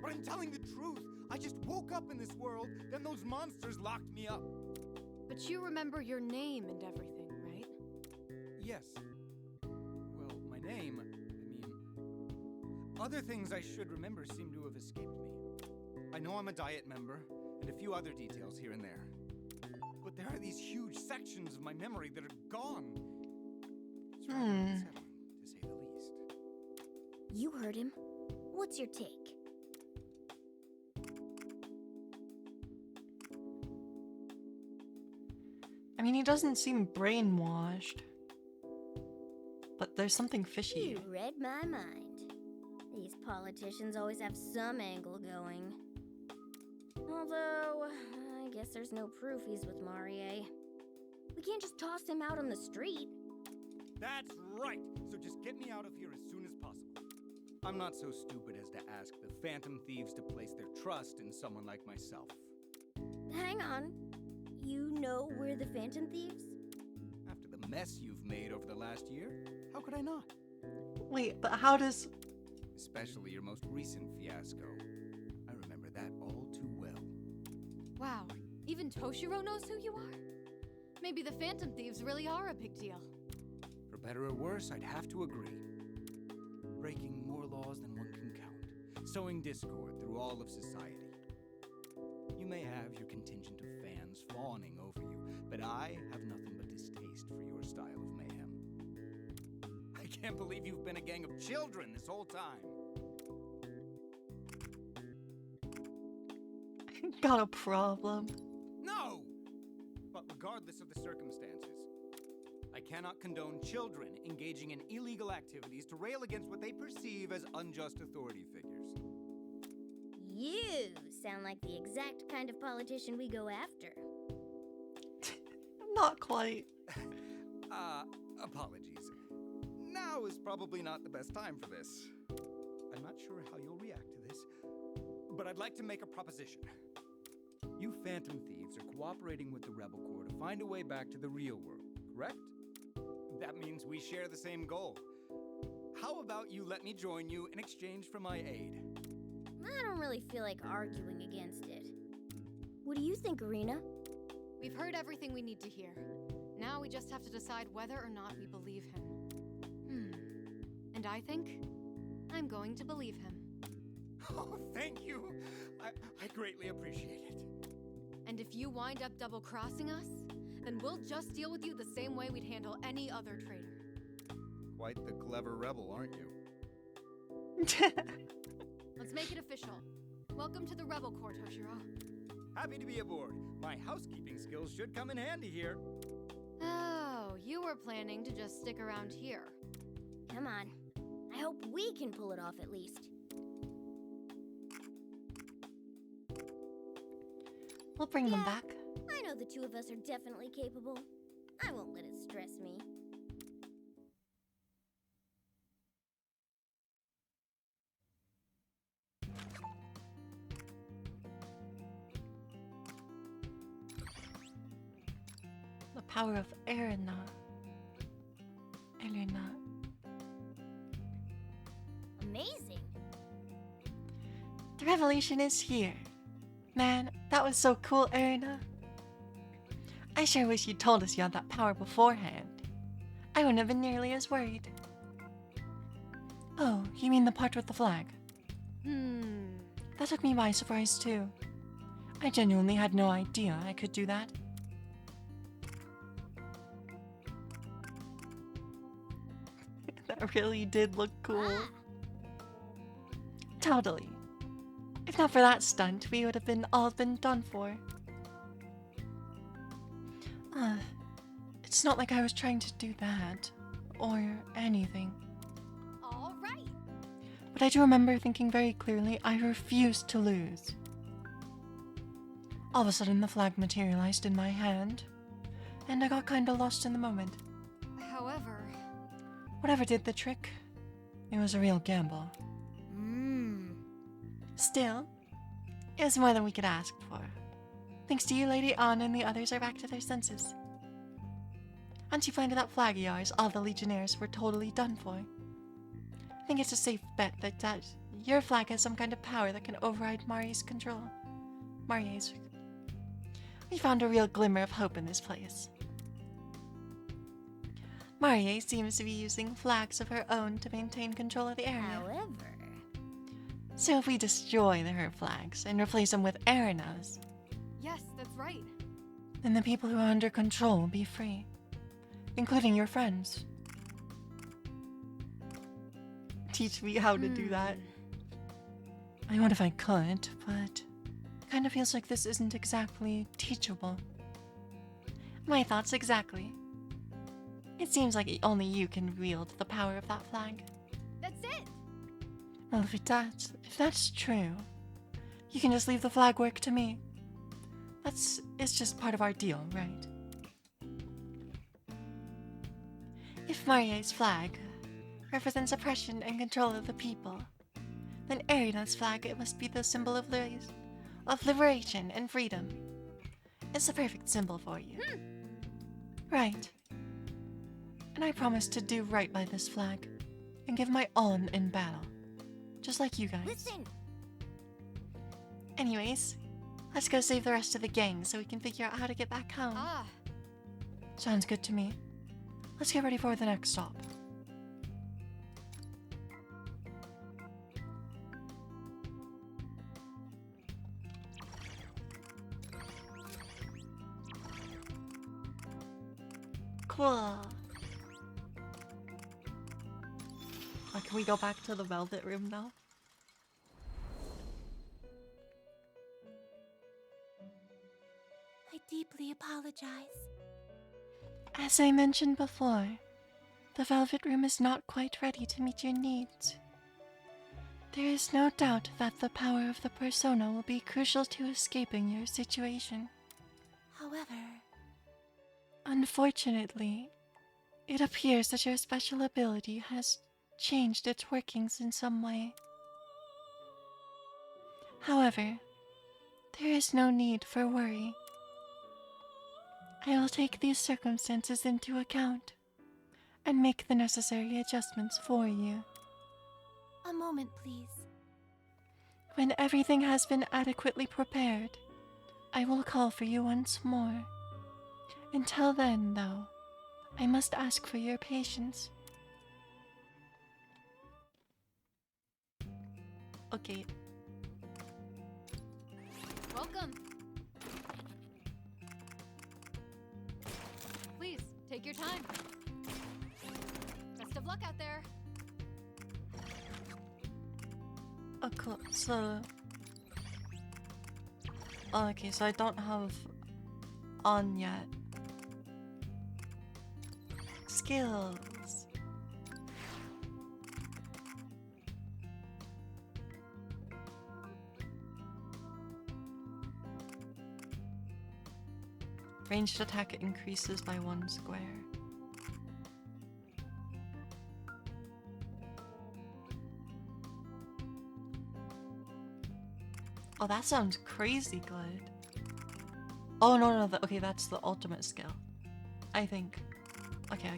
But I'm telling the truth. I just woke up in this world, then those monsters locked me up.
But you remember your name and everything, right?
Yes. Well, my name, other things I should remember seem to have escaped me. I know I'm a Diet member, and a few other details here and there. But there are these huge sections of my memory that are gone. It's rather unsettling, to say the least.
You heard him. What's your take?
I mean, he doesn't seem brainwashed. But there's something fishy.
You read my mind. These politicians always have some angle going. Although, I guess there's no proof he's with Marie. We can't just toss him out on the street.
That's right! So just get me out of here as soon as possible. I'm not so stupid as to ask the Phantom Thieves to place their trust in someone like myself.
Hang on. You know we're the Phantom Thieves?
After the mess you've made over the last year, how could I not?
Wait, but how does...
Especially your most recent fiasco. I remember that all too well.
Wow, even Toshiro knows who you are? Maybe the Phantom Thieves really are a big deal.
For better or worse, I'd have to agree. Breaking more laws than one can count. Sowing discord through all of society. You may have your contingent of fans fawning over you, but I have nothing but distaste for your style of mayhem. I can't believe you've been a gang of children this whole time.
Got a problem.
No! But regardless of the circumstances, I cannot condone children engaging in illegal activities to rail against what they perceive as unjust authority figures.
You sound like the exact kind of politician we go after.
Not quite.
Apologies. Now is probably not the best time for this. I'm not sure how you'll react to this, but I'd like to make a proposition. You Phantom Thieves are cooperating with the Rebel Corps to find a way back to the real world, correct? That means we share the same goal. How about you let me join you in exchange for my aid?
I don't really feel like arguing against it. What do you think, Arena?
We've heard everything we need to hear. Now we just have to decide whether or not we believe him. And I think I'm going to believe him.
Oh, thank you. I greatly appreciate it.
And if you wind up double-crossing us, then we'll just deal with you the same way we'd handle any other traitor.
Quite the clever rebel, aren't you?
Let's make it official. Welcome to the Rebel Corps, Toshiro.
Happy to be aboard. My housekeeping skills should come in handy here.
Oh, you were planning to just stick around here.
Come on. I hope we can pull it off at least.
We'll bring them back.
I know the two of us are definitely capable. I won't let it stress me.
power of Elena.
Amazing.
The revelation is here. Man, that was so cool, Elena. I sure wish you'd told us you had that power beforehand. I wouldn't have been nearly as worried. Oh, you mean the part with the flag? That took me by surprise too. I genuinely had no idea I could do that. That really did look cool. Totally. If not for that stunt, we would have all been done for. It's not like I was trying to do that, or anything.
All right.
But I do remember thinking very clearly I refused to lose. All of a sudden the flag materialized in my hand, and I got kinda lost in the moment.
However,
Whatever did the trick, it was a real gamble. Still, it was more than we could ask for. Thanks to you, Lady Anna, and the others are back to their senses. Once you planted that flag of yours, all the Legionnaires were totally done for. I think it's a safe bet that your flag has some kind of power that can override Marie's control. We found a real glimmer of hope in this place. Marie seems to be using flags of her own to maintain control of the area.
However,
So if we destroy her flags and replace them with Arena's,
yes, that's right.
then the people who are under control will be free, including your friends. Teach me how to do that. I would if I could, but it kind of feels like this isn't exactly teachable. My thoughts exactly. It seems like only you can wield the power of that flag.
That's it.
Well, if that's true, you can just leave the flag work to me. It's just part of our deal, right? If Marie's flag represents oppression and control of the people, then Arena's flag, it must be the symbol of liberation and freedom. It's the perfect symbol for you. Right. And I promise to do right by this flag and give my all in battle. Just like you guys.
listen.
Anyways, let's go save the rest of the gang so we can figure out how to get back home. Sounds good to me. Let's get ready for the next stop. Cool. Can we go back to the Velvet Room now?
I deeply apologize.
As I mentioned before, the Velvet Room is not quite ready to meet your needs. There is no doubt that the power of the persona will be crucial to escaping your situation.
However,
Unfortunately, it appears that your special ability has changed its workings in some way. However, there is no need for worry. I will take these circumstances into account and make the necessary adjustments for you.
a moment, please.
When everything has been adequately prepared, I will call for you once more. Until then, though, I must ask for your patience. Okay.
Welcome. Please, take your time. Best of luck out there.
Oh, cool. So... Oh, okay, so I don't have on yet. Skills. Ranged attack increases by 1 square. Oh, that sounds crazy good. Oh, no, okay, that's the ultimate skill. I think. Okay.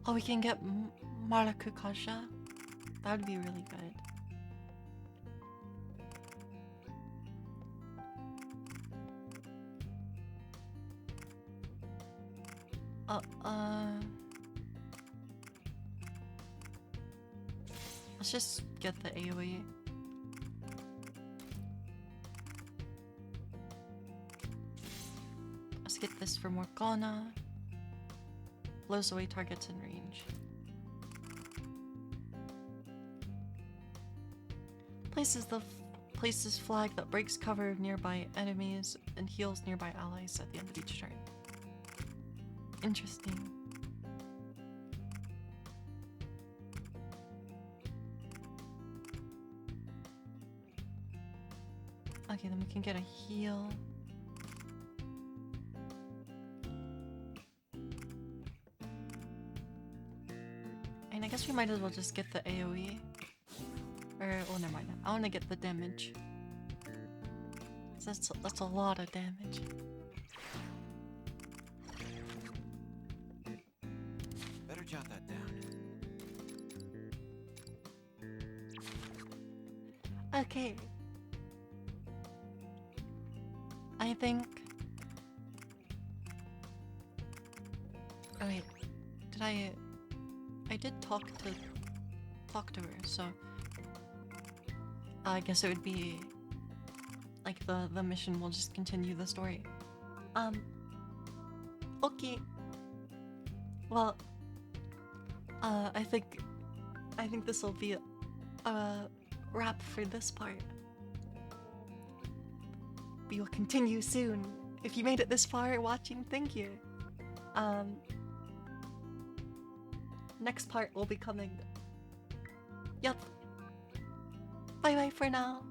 Oh, we can get Marakukasha. That would be really good. Let's just get the AoE. Let's get this for Morgana. Blows away targets in range. Places flag that breaks cover of nearby enemies and heals nearby allies at the end of each turn. Interesting. Okay, then we can get a heal. And I guess we might as well just get the AoE. Or, oh, never mind. I want to get the damage. That's a lot of damage.
Better jot that down.
Okay. I think... Oh wait, did I did talk to her, so I guess it would be like the mission will just continue the story. Okay. Well, I think this will be a wrap for this part. We will continue soon. If you made it this far watching, thank you. Next part will be coming. Yup. Bye bye for now.